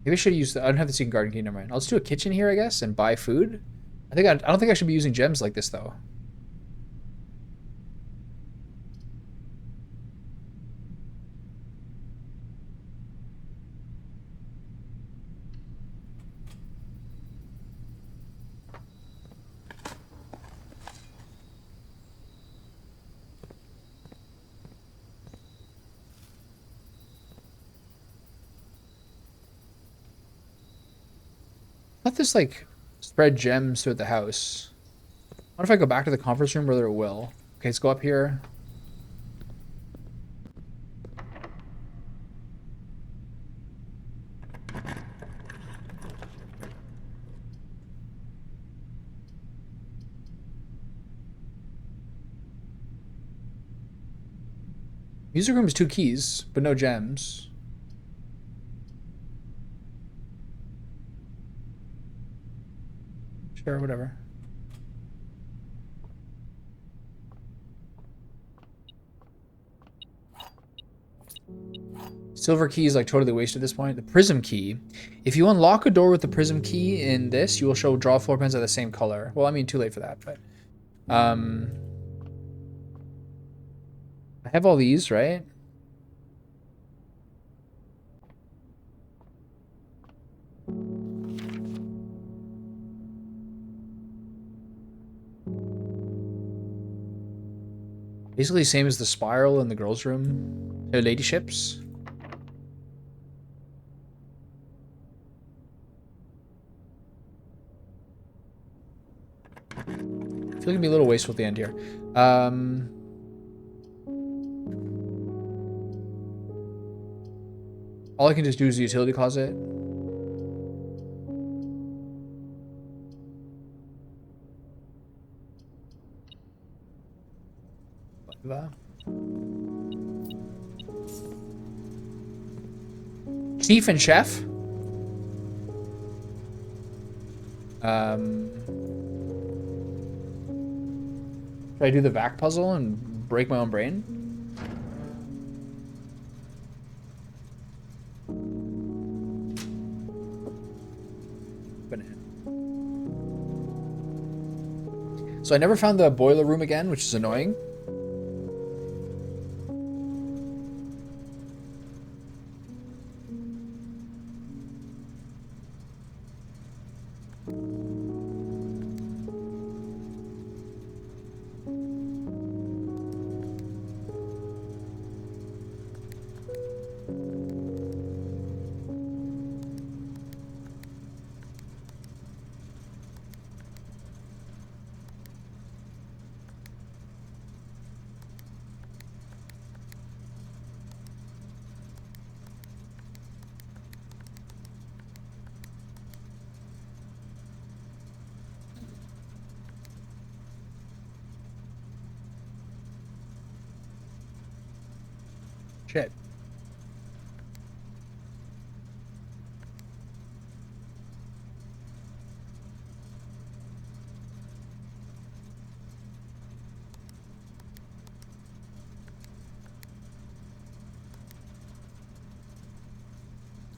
[SPEAKER 1] Maybe I should use the, I don't have the secret garden key, never mind. I'll just do a kitchen here, I guess, and buy food. I don't think I should be using gems like this, though. Let this, like, spread gems throughout the house. What if I go back to the conference room, whether it will? Okay, let's go up here. Music room is 2 keys, but no gems. Sure, whatever. Silver key is like totally wasted at this point. The prism key. If you unlock a door with the prism key in this, you will show draw floor plans of the same color. Well, I mean, too late for that, but... I have all these, right? Basically same as the spiral in the girls' room. Ladyships. I feel like it'd be a little wasteful at the end here. All I can just do is the utility closet. Chief and chef. Should I do the vac puzzle and break my own brain? Banana. So I never found the boiler room again, which is annoying. Shit.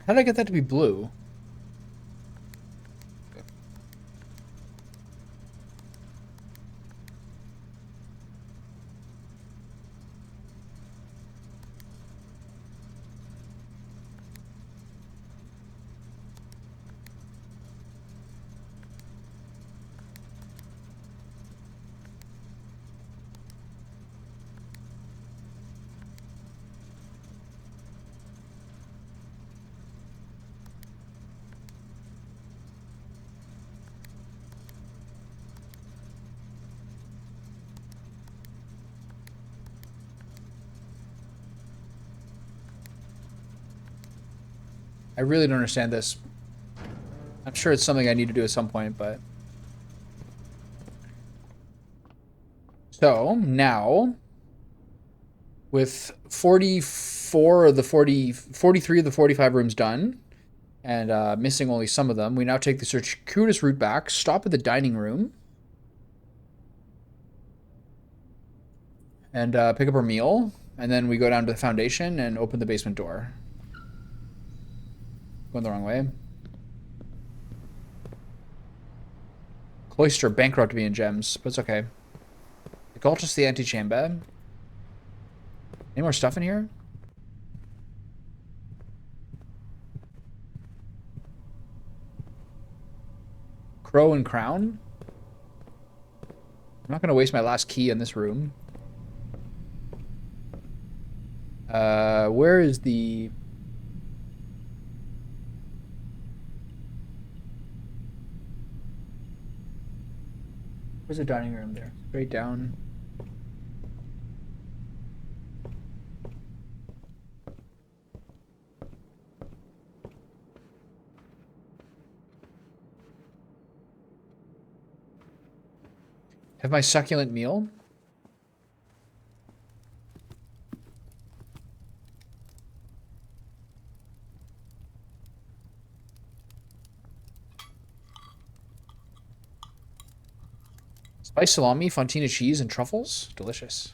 [SPEAKER 1] How did I get that to be blue? I really don't understand this. I'm sure it's something I need to do at some point, but... So, now... With 44 of the 43 of the 45 rooms done, and missing only some of them, we now take the circuitous route back, stop at the dining room, and pick up our meal, and then we go down to the foundation and open the basement door. Going the wrong way. Cloister bankrupt me in gems, but it's okay. The Cultist, the Antichamber. Any more stuff in here? Crow and Crown? I'm not going to waste my last key in this room. Where is the... Where's the dining room there? Straight down. Have my succulent meal. Spiced salami, fontina cheese, and truffles. Delicious.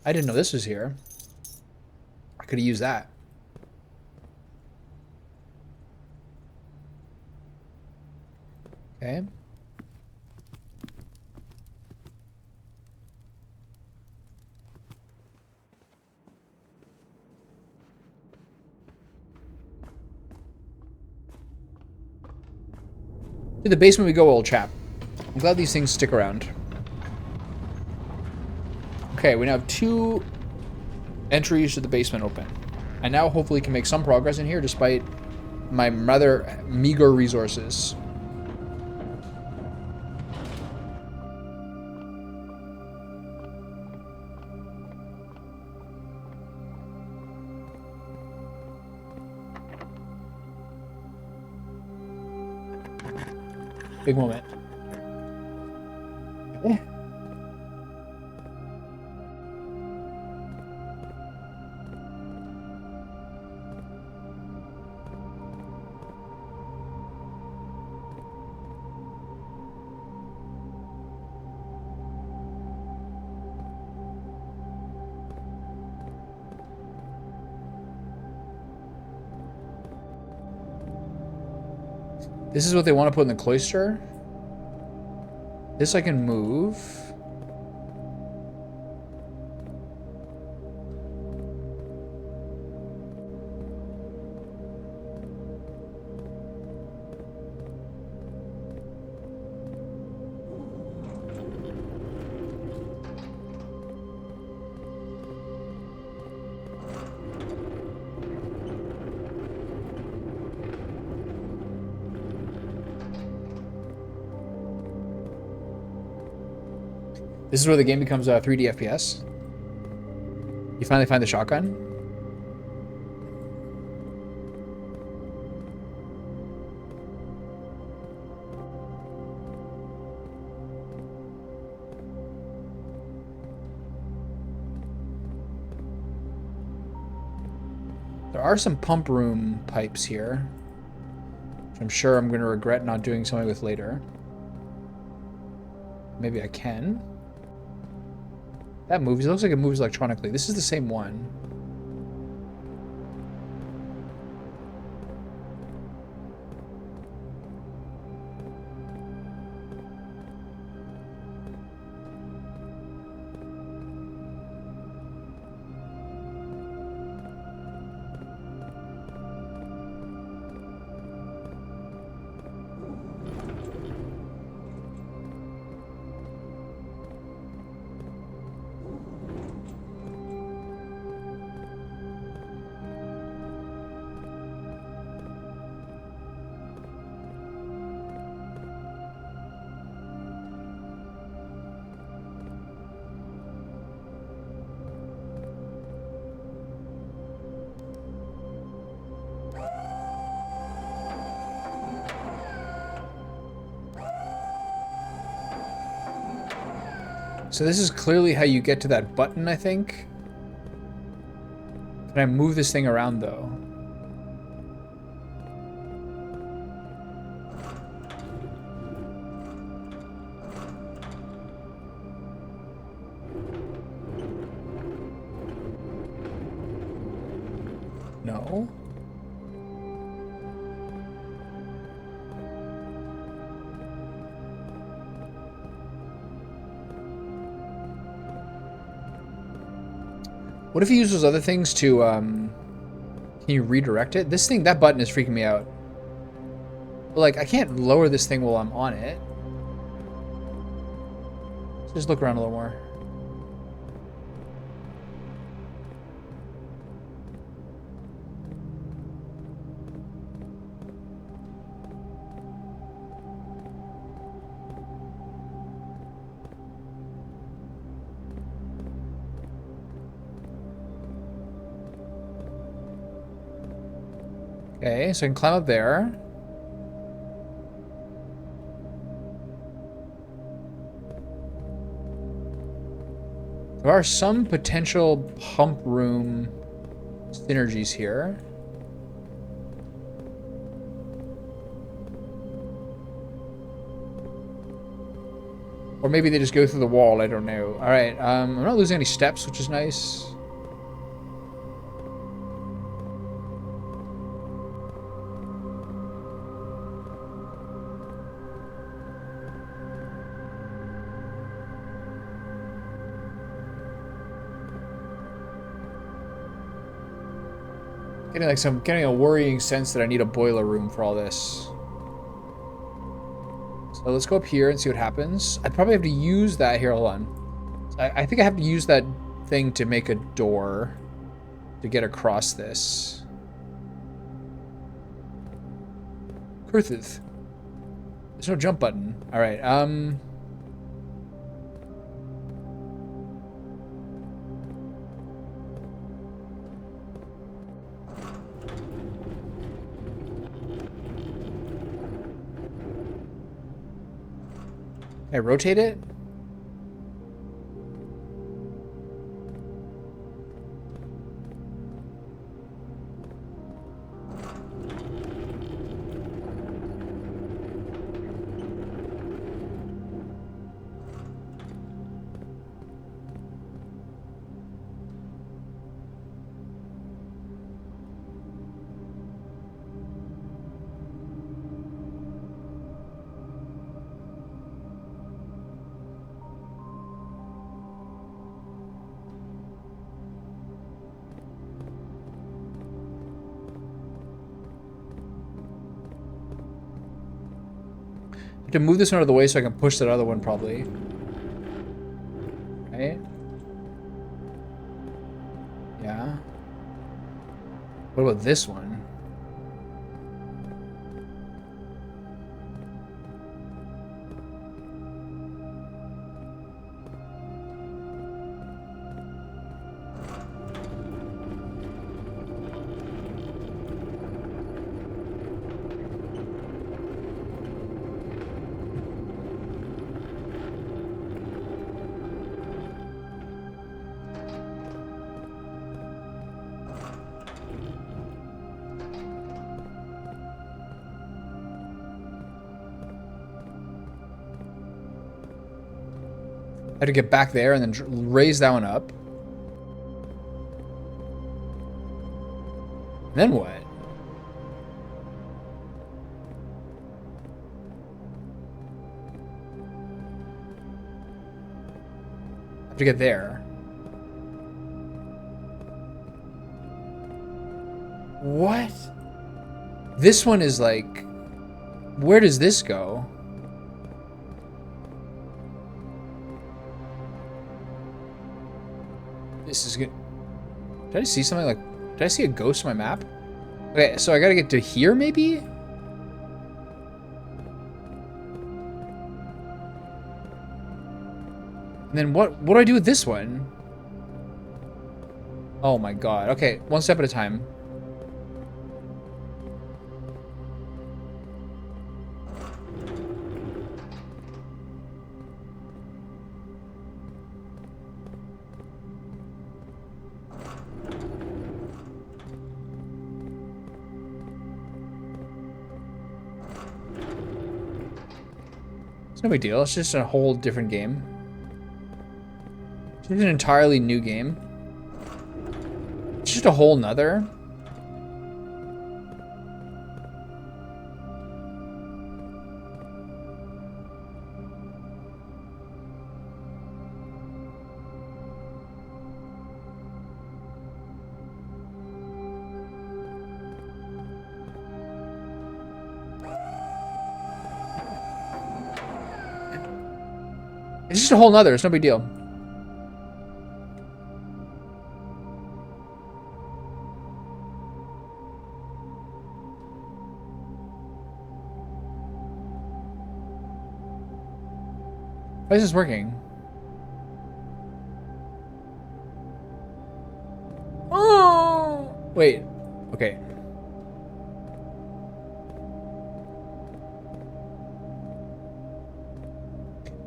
[SPEAKER 1] I didn't know this was here. I could have used that. Okay. To the basement we go, old chap. I'm glad these things stick around. Okay, we now have 2 entries to the basement open. I now hopefully can make some progress in here despite my rather meager resources. Big moment. This is what they want to put in the cloister. This I can move. This is where the game becomes 3D FPS. You finally find the shotgun. There are some pump room pipes here, which I'm sure I'm going to regret not doing something with later. Maybe I can. That moves. It looks like it moves electronically. This is the same one. So this is clearly how you get to that button, I think. Can I move this thing around, though? No. What if you use those other things to, can you redirect it? This thing, that button is freaking me out. But like, I can't lower this thing while I'm on it. Let's just look around a little more. Okay, so I can climb up there. There are some potential pump room synergies here. Or maybe they just go through the wall, I don't know. Alright, I'm not losing any steps, which is nice. Getting a worrying sense that I need a boiler room for all this. So let's go up here and see what happens. I probably have to use that here. Hold on. I think I have to use that thing to make a door to get across this. Kurthith. There's no jump button. All right. Can I rotate it? To move this one out of the way so I can push that other one probably. Right? Yeah. What about this one? I had to get back there and then raise that one up. And then what? I have to get there. What? This one is like... Where does this go? This is good. Did I see something like... Did I see a ghost on my map? Okay, so I gotta get to here, maybe? And then what do I do with this one? Oh my god. Okay, one step at a time. It's no big deal. It's just a whole different game. It's an entirely new game. It's just a whole nother. It's just a whole nother. It's no big deal. Why is this working? Oh! Wait. Okay.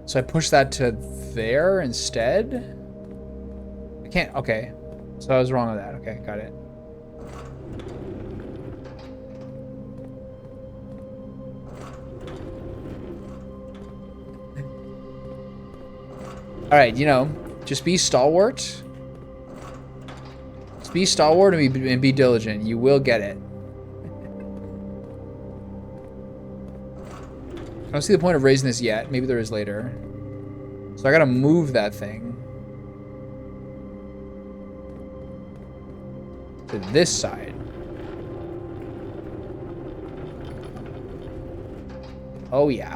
[SPEAKER 1] So I push that to there instead? I can't. Okay. So I was wrong on that. Okay, got it. Alright, you know, just be stalwart. Just be stalwart and be diligent. You will get it. I don't see the point of raising this yet. Maybe there is later. So I gotta move that thing to this side. Oh yeah.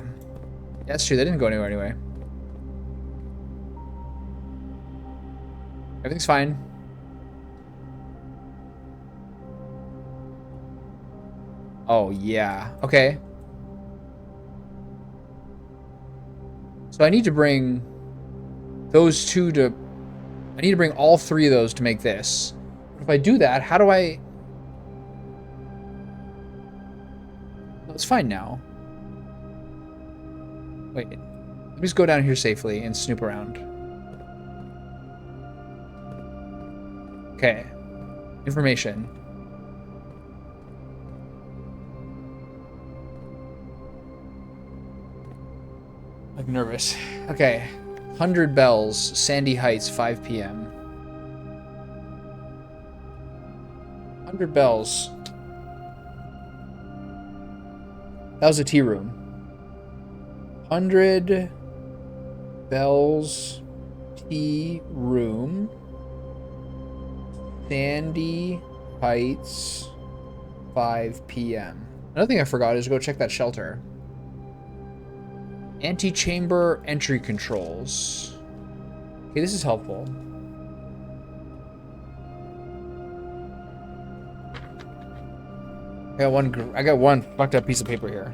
[SPEAKER 1] That's true. That didn't go anywhere anyway. Everything's fine. Oh yeah. Okay. So I need to bring those two to... I need to bring all three of those to make this. If I do that, how do I... No, it's fine now. Wait. Let me just go down here safely and snoop around. Okay. Information. I'm nervous. Okay. 100 Bells, Sandy Heights, 5 p.m. 100 Bells. That was a tea room. 100 Bells, tea room. Sandy Heights, 5 p.m. Another thing I forgot is to go check that shelter. Antechamber entry controls. Okay, this is helpful. I got one fucked up piece of paper here.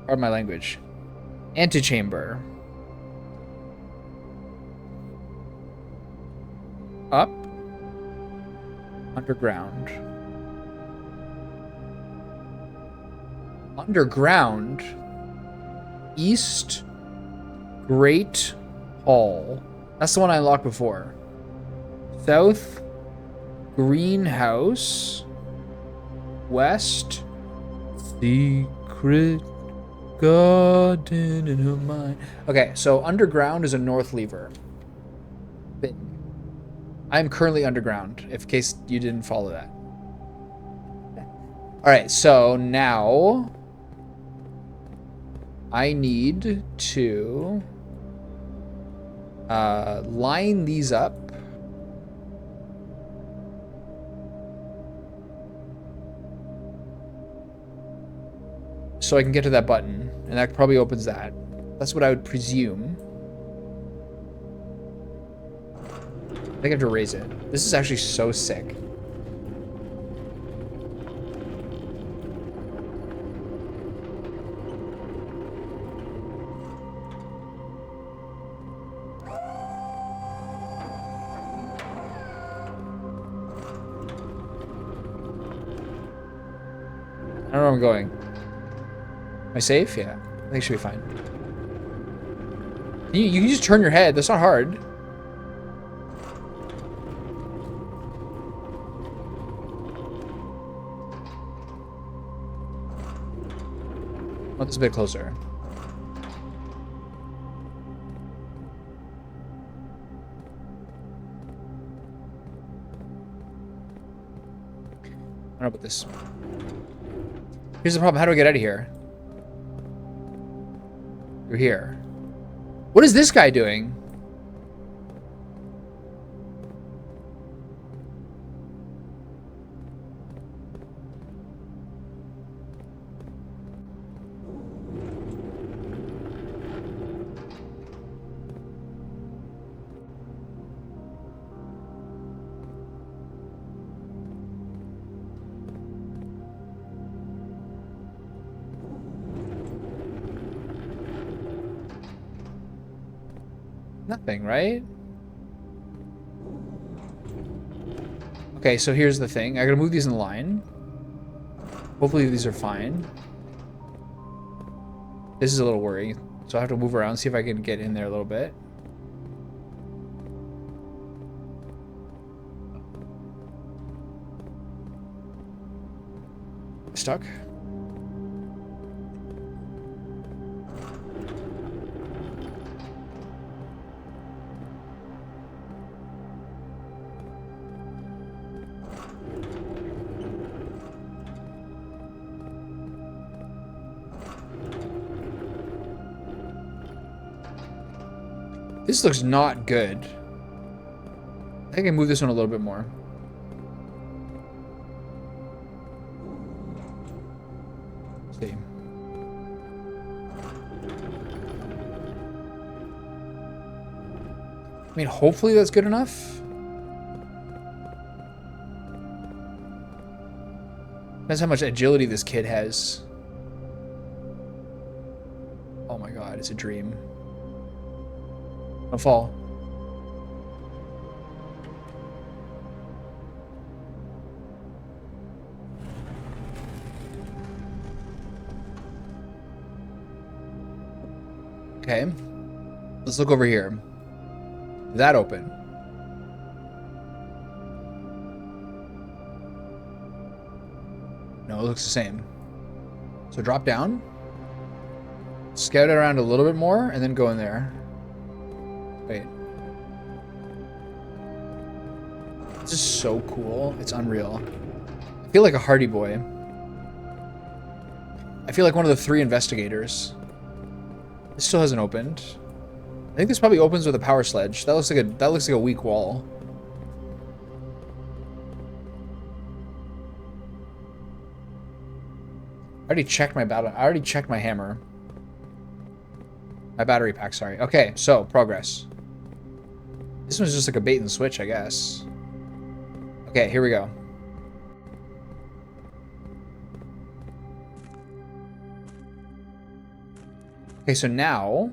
[SPEAKER 1] Pardon my language. Antechamber. Up. Underground. Underground. East Great Hall. That's the one I unlocked before. South Greenhouse. West Secret Garden in her mind. Okay, so underground is a north lever. I'm currently underground, in case you didn't follow that. Alright, so now I need to line these up. So I can get to that button, and that probably opens that. That's what I would presume. I think I have to raise it. This is actually so sick. I don't know where I'm going. Am I safe? Yeah. I think it should be fine. You can just turn your head. That's not hard. Oh, this is a bit closer. I don't know about this. Here's the problem. How do I get out of here? You're here. What is this guy doing? Nothing, right? Okay, so here's the thing. I gotta move these in line. Hopefully these are fine. This is a little worrying. So I have to move around, see if I can get in there a little bit. Stuck. This looks not good. I think I can move this one a little bit more. Let's see. I mean, hopefully that's good enough. Depends how much agility this kid has. Oh my god, it's a dream. Don't fall. Okay. Let's look over here. That open. No, it looks the same. So drop down. Scout it around a little bit more and then go in there. Wait. This is so cool. It's unreal. I feel like a Hardy Boy. I feel like one of the 3 investigators. This still hasn't opened. I think this probably opens with a power sledge. That looks like a weak wall. I already checked my hammer. My battery pack, sorry. Okay, so progress. This one's just like a bait and switch, I guess. Okay, here we go. Okay, so now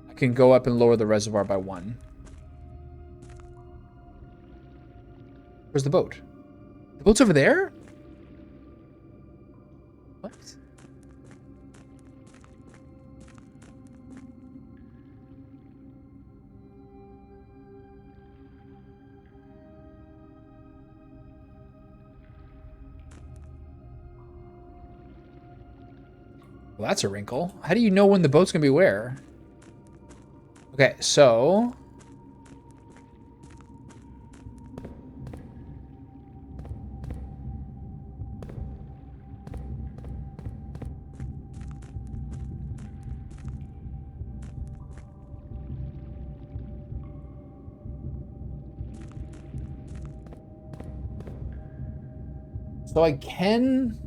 [SPEAKER 1] I can go up and lower the reservoir by 1. Where's the boat? The boat's over there? What? Well, that's a wrinkle. How do you know when the boat's gonna be where? Okay, so... So I can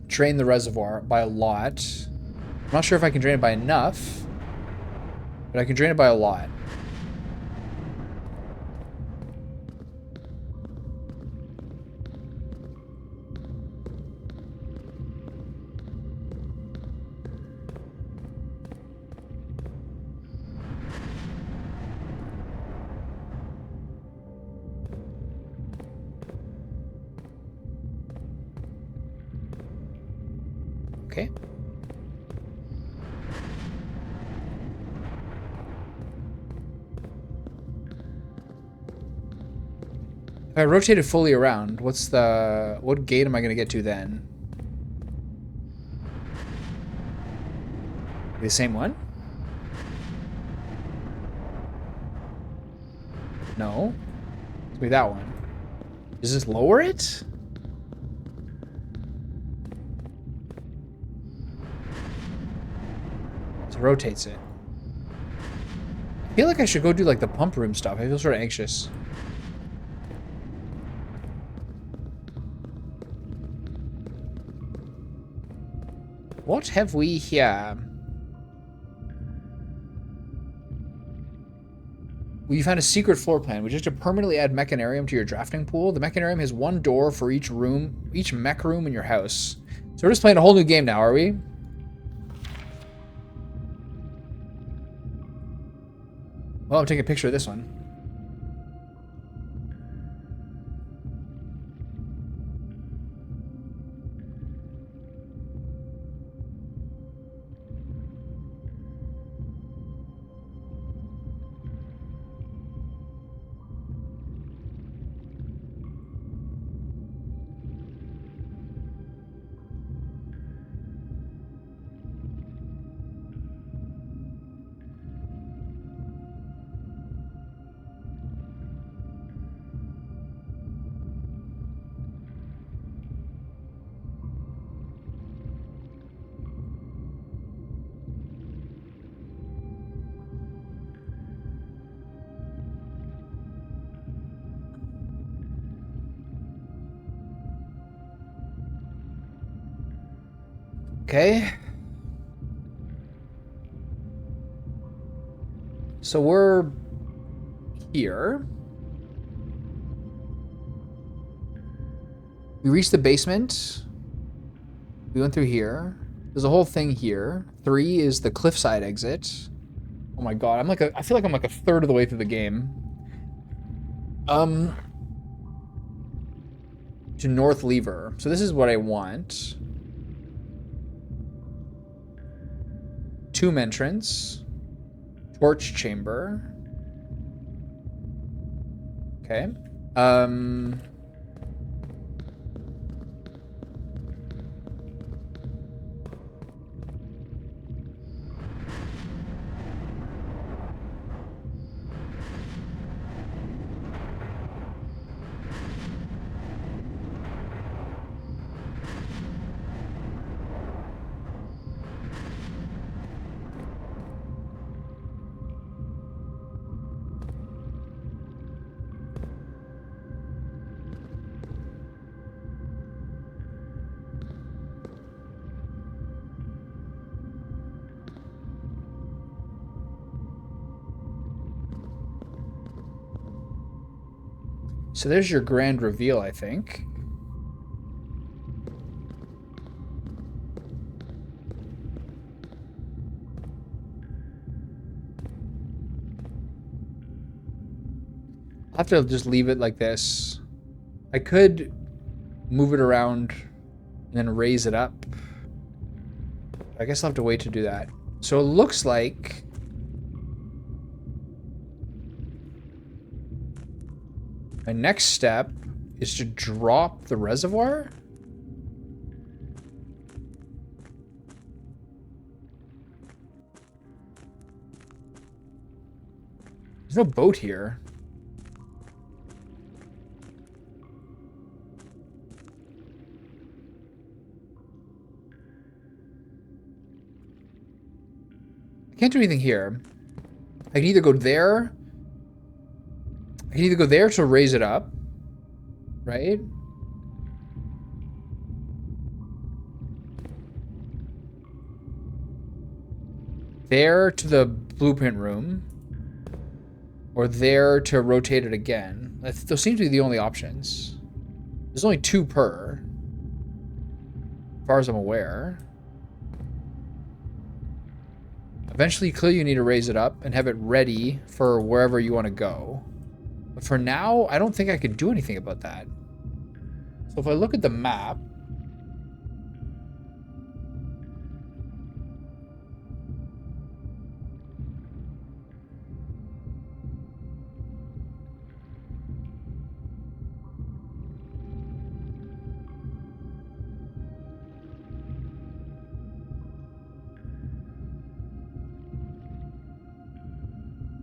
[SPEAKER 1] drain the reservoir by a lot. I'm not sure if I can drain it by enough, but I can drain it by a lot. Okay. If I rotate it fully around, what gate am I going to get to then? The same one? No. It's be that one. Does this lower it? Rotates it. I feel like I should go do like the pump room stuff. I feel sort of anxious. What have we here? We found a secret floor plan, which is to permanently add mechanarium to your drafting pool. The mechanarium has 1 door for each mech room in your house. So we're just playing a whole new game now, are we? Well, I'll take a picture of this one. Okay. So we're here. We reached the basement. We went through here. There's a whole thing here. 3 is the cliffside exit. Oh my god, I feel like I'm like a third of the way through the game. To North Lever. So this is what I want. Tomb entrance. Torch chamber. Okay. So there's your grand reveal, I think. I'll have to just leave it like this. I could move it around and then raise it up. I guess I'll have to wait to do that. So it looks like my next step is to drop the reservoir. There's no boat here. I can't do anything here. I can either go there. I can either go there to raise it up, right? There to the blueprint room. Or there to rotate it again. Those seem to be the only options. There's only 2 per. As far as I'm aware. Eventually, clearly you need to raise it up and have it ready for wherever you want to go. But for now, I don't think I could do anything about that. So if I look at the map,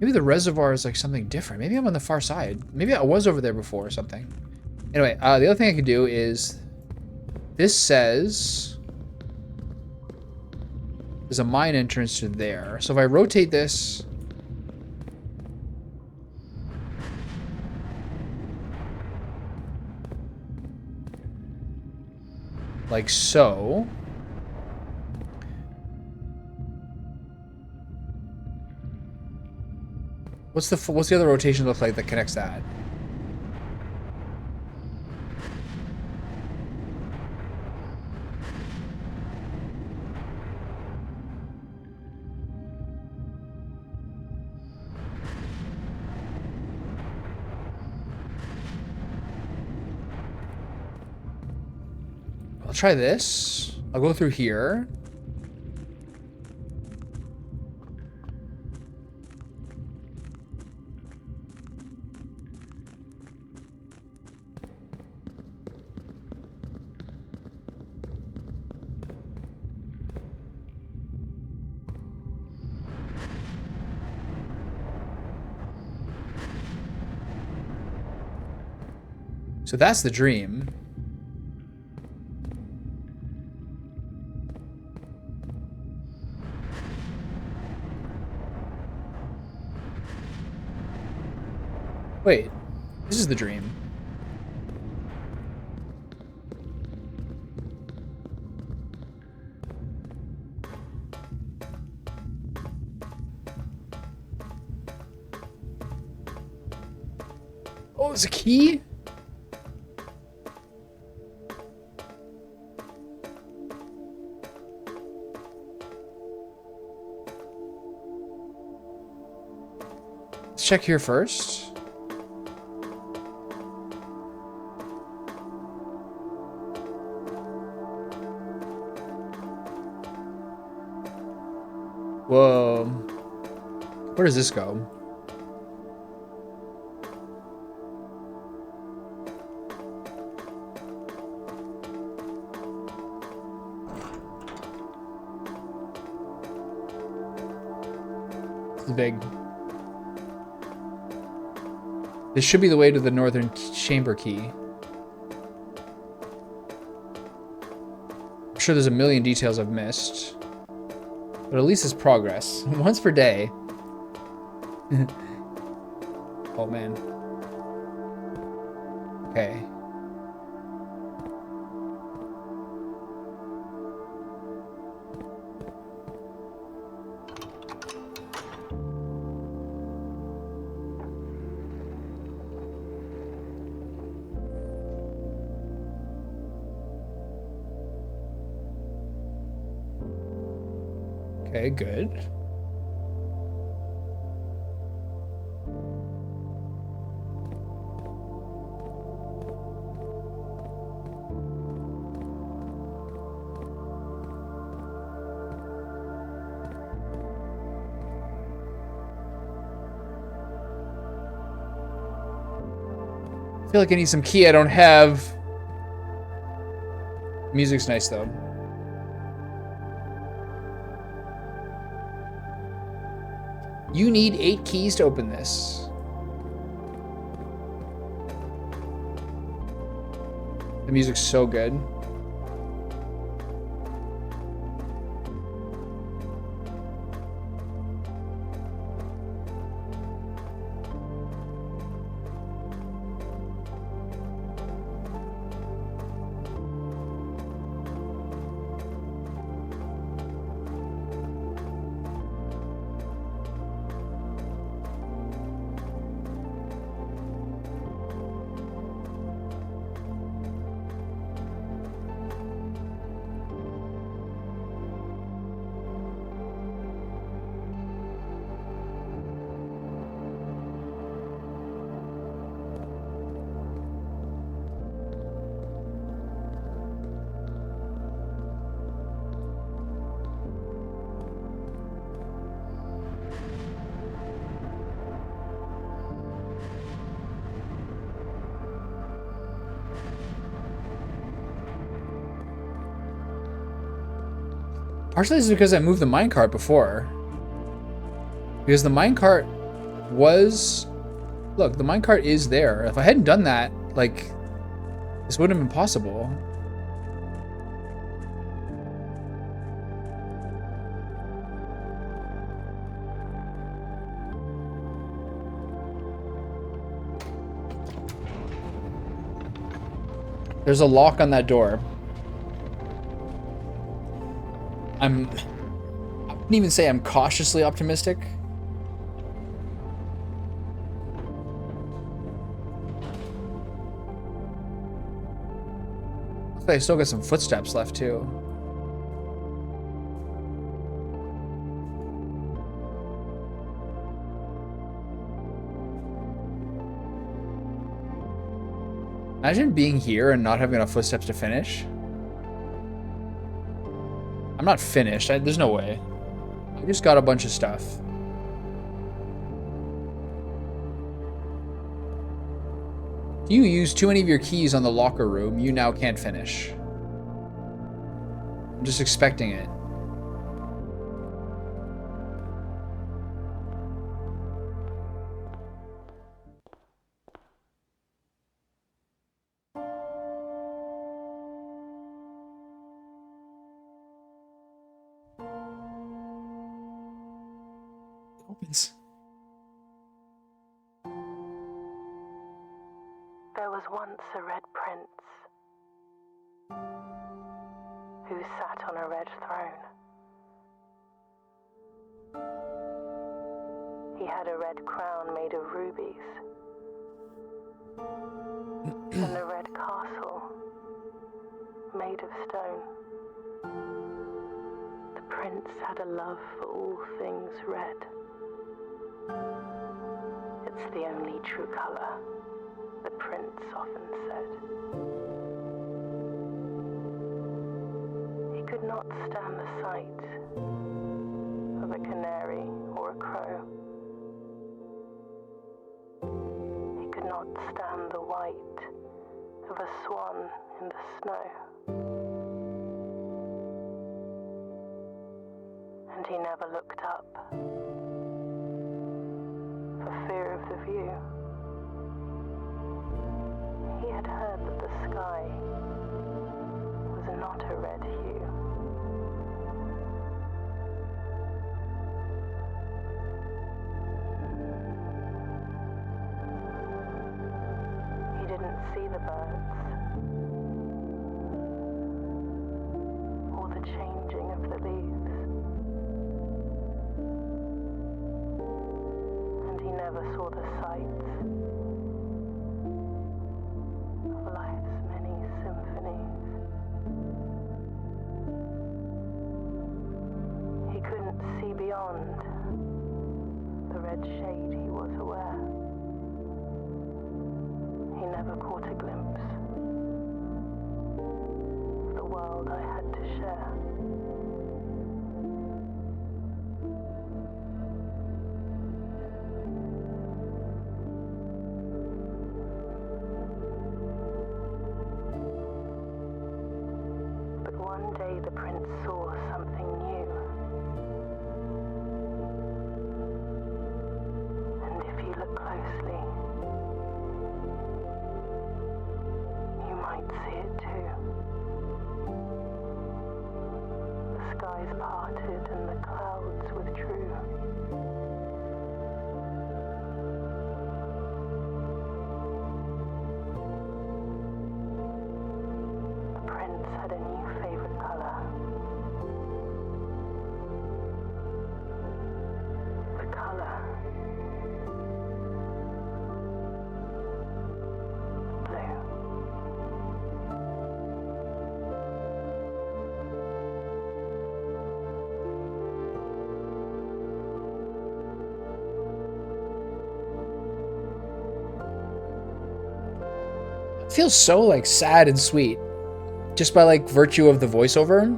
[SPEAKER 1] maybe the reservoir is like something different. Maybe I'm on the far side. Maybe I was over there before or something. Anyway, the other thing I could do is... This says... There's a mine entrance to there. So if I rotate this... like so... What's the other rotation look like that connects that? I'll try this. I'll go through here. So that's the dream. Wait, this is the dream. Oh, it's a key? Let's check here first. Whoa. Where does this go? This is big. This should be the way to the northern chamber key. I'm sure there's a million details I've missed. But at least it's progress. Once per day. Oh, man. Okay. Okay, good. I feel like I need some key I don't have. Music's nice though. You need 8 keys to open this. The music's so good. Partially this is because I moved the minecart before. Because the minecart was... Look, the minecart is there. If I hadn't done that, like, this wouldn't have been possible. There's a lock on that door. I wouldn't even say I'm cautiously optimistic. Looks like I still got some footsteps left too. Imagine being here and not having enough footsteps to finish. I'm not finished. There's no way. I just got a bunch of stuff. If you use too many of your keys on the locker room, you now can't finish. I'm just expecting it. Opens.
[SPEAKER 2] There was once a red prince who sat on a red throne. He had a red crown made of rubies and a red castle made of stone. The prince had a love for all things red. It's the only true color, the prince often said. He could not stand the sight of a canary or a crow. He could not stand the white of a swan in the snow. And he never looked up for fear of the view. He had heard that the sky was not a red hue. He didn't see the birds or the changing of the leaves. And he never saw the sights of life's many symphonies. He couldn't see beyond the red shade he was aware. He never caught a glimpse of the world I had to share. One day the prince saw something new. And if you look closely, you might see it too. The skies parted and the clouds withdrew. The prince had a new favorite color. The color blue.
[SPEAKER 1] It feels so like sad and sweet. Just by like virtue of the voiceover.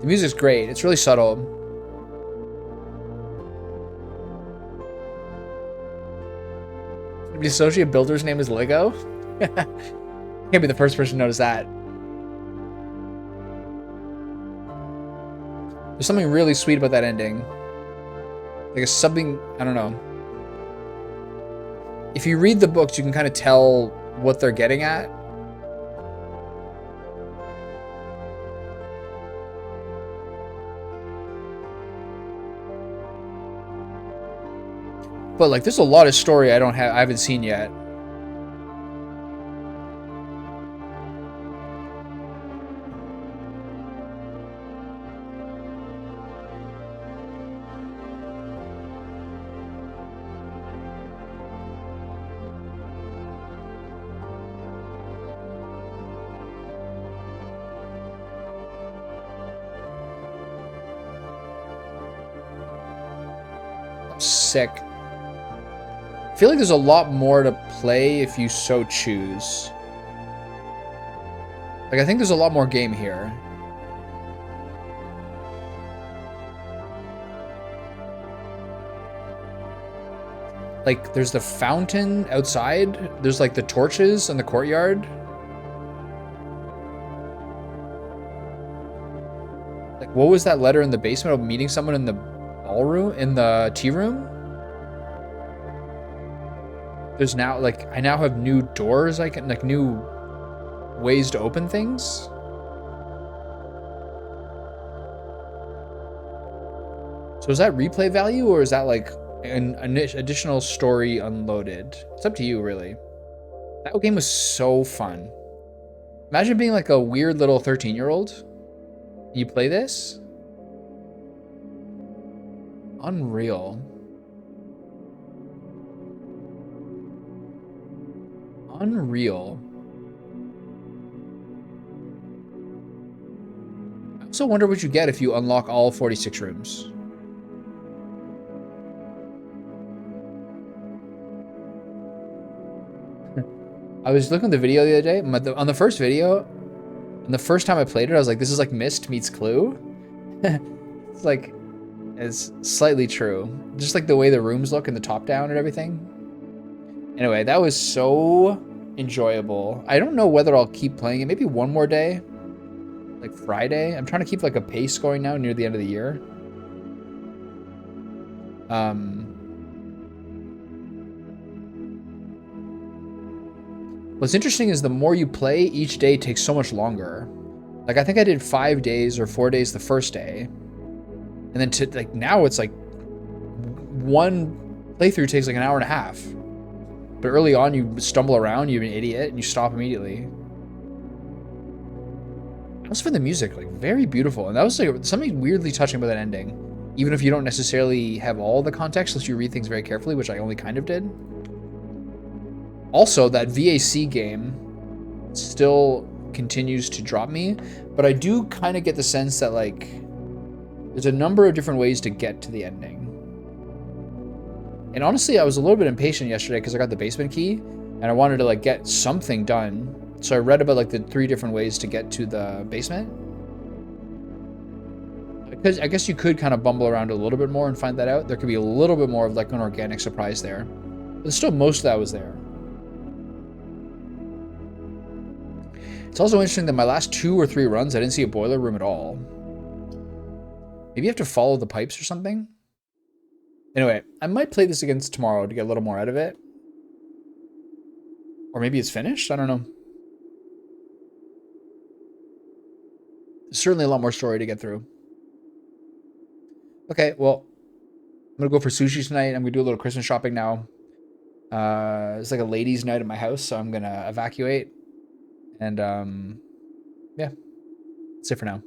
[SPEAKER 1] The music's great. It's really subtle. The associate builder's name is Lego? Can't be the first person to notice that. There's something really sweet about that ending. Like it's something, I don't know. If you read the books, you can kind of tell what they're getting at. But like there's a lot of story I haven't seen yet. Sick. I feel like there's a lot more to play if you so choose. Like, I think there's a lot more game here. Like, there's the fountain outside. There's, like, the torches in the courtyard. Like, what was that letter in the basement of meeting someone in the ballroom, in the tea room? There's now, like, I now have new doors, I can, like, new ways to open things. So is that replay value, or is that, like, an additional story unloaded? It's up to you, really. That game was so fun. Imagine being, like, a weird little 13-year-old. You play this? Unreal. Unreal. I also wonder what you get if you unlock all 46 rooms. I was looking at the video the other day. On the first video, and the first time I played it, I was like, this is like Myst meets Clue. It's like, it's slightly true. Just like the way the rooms look and the top down and everything. Anyway, that was so enjoyable. I don't know whether I'll keep playing it. Maybe one more day. Like Friday. I'm trying to keep like a pace going now near the end of the year. What's interesting is the more you play, each day takes so much longer. Like, I think I did 5 days or 4 days the first day. And then to, like, now it's like one playthrough takes like an hour and a half. But early on, you stumble around, you're an idiot, and you stop immediately. As for the music, like, very beautiful. And that was like something weirdly touching about that ending. Even if you don't necessarily have all the context, unless you read things very carefully, which I only kind of did. Also, that VAC game still continues to drop me, but I do kind of get the sense that, like, there's a number of different ways to get to the ending. And honestly, I was a little bit impatient yesterday because I got the basement key, and I wanted to, like, get something done. So I read about, like, the 3 different ways to get to the basement. Because I guess you could kind of bumble around a little bit more and find that out. There could be a little bit more of, like, an organic surprise there. But still, most of that was there. It's also interesting that my last 2 or 3 runs, I didn't see a boiler room at all. Maybe you have to follow the pipes or something? Anyway, I might play this again tomorrow to get a little more out of it. Or maybe it's finished? I don't know. There's certainly a lot more story to get through. Okay, well, I'm going to go for sushi tonight. I'm going to do a little Christmas shopping now. It's like a ladies' night at my house, so I'm going to evacuate. And, yeah, that's it for now.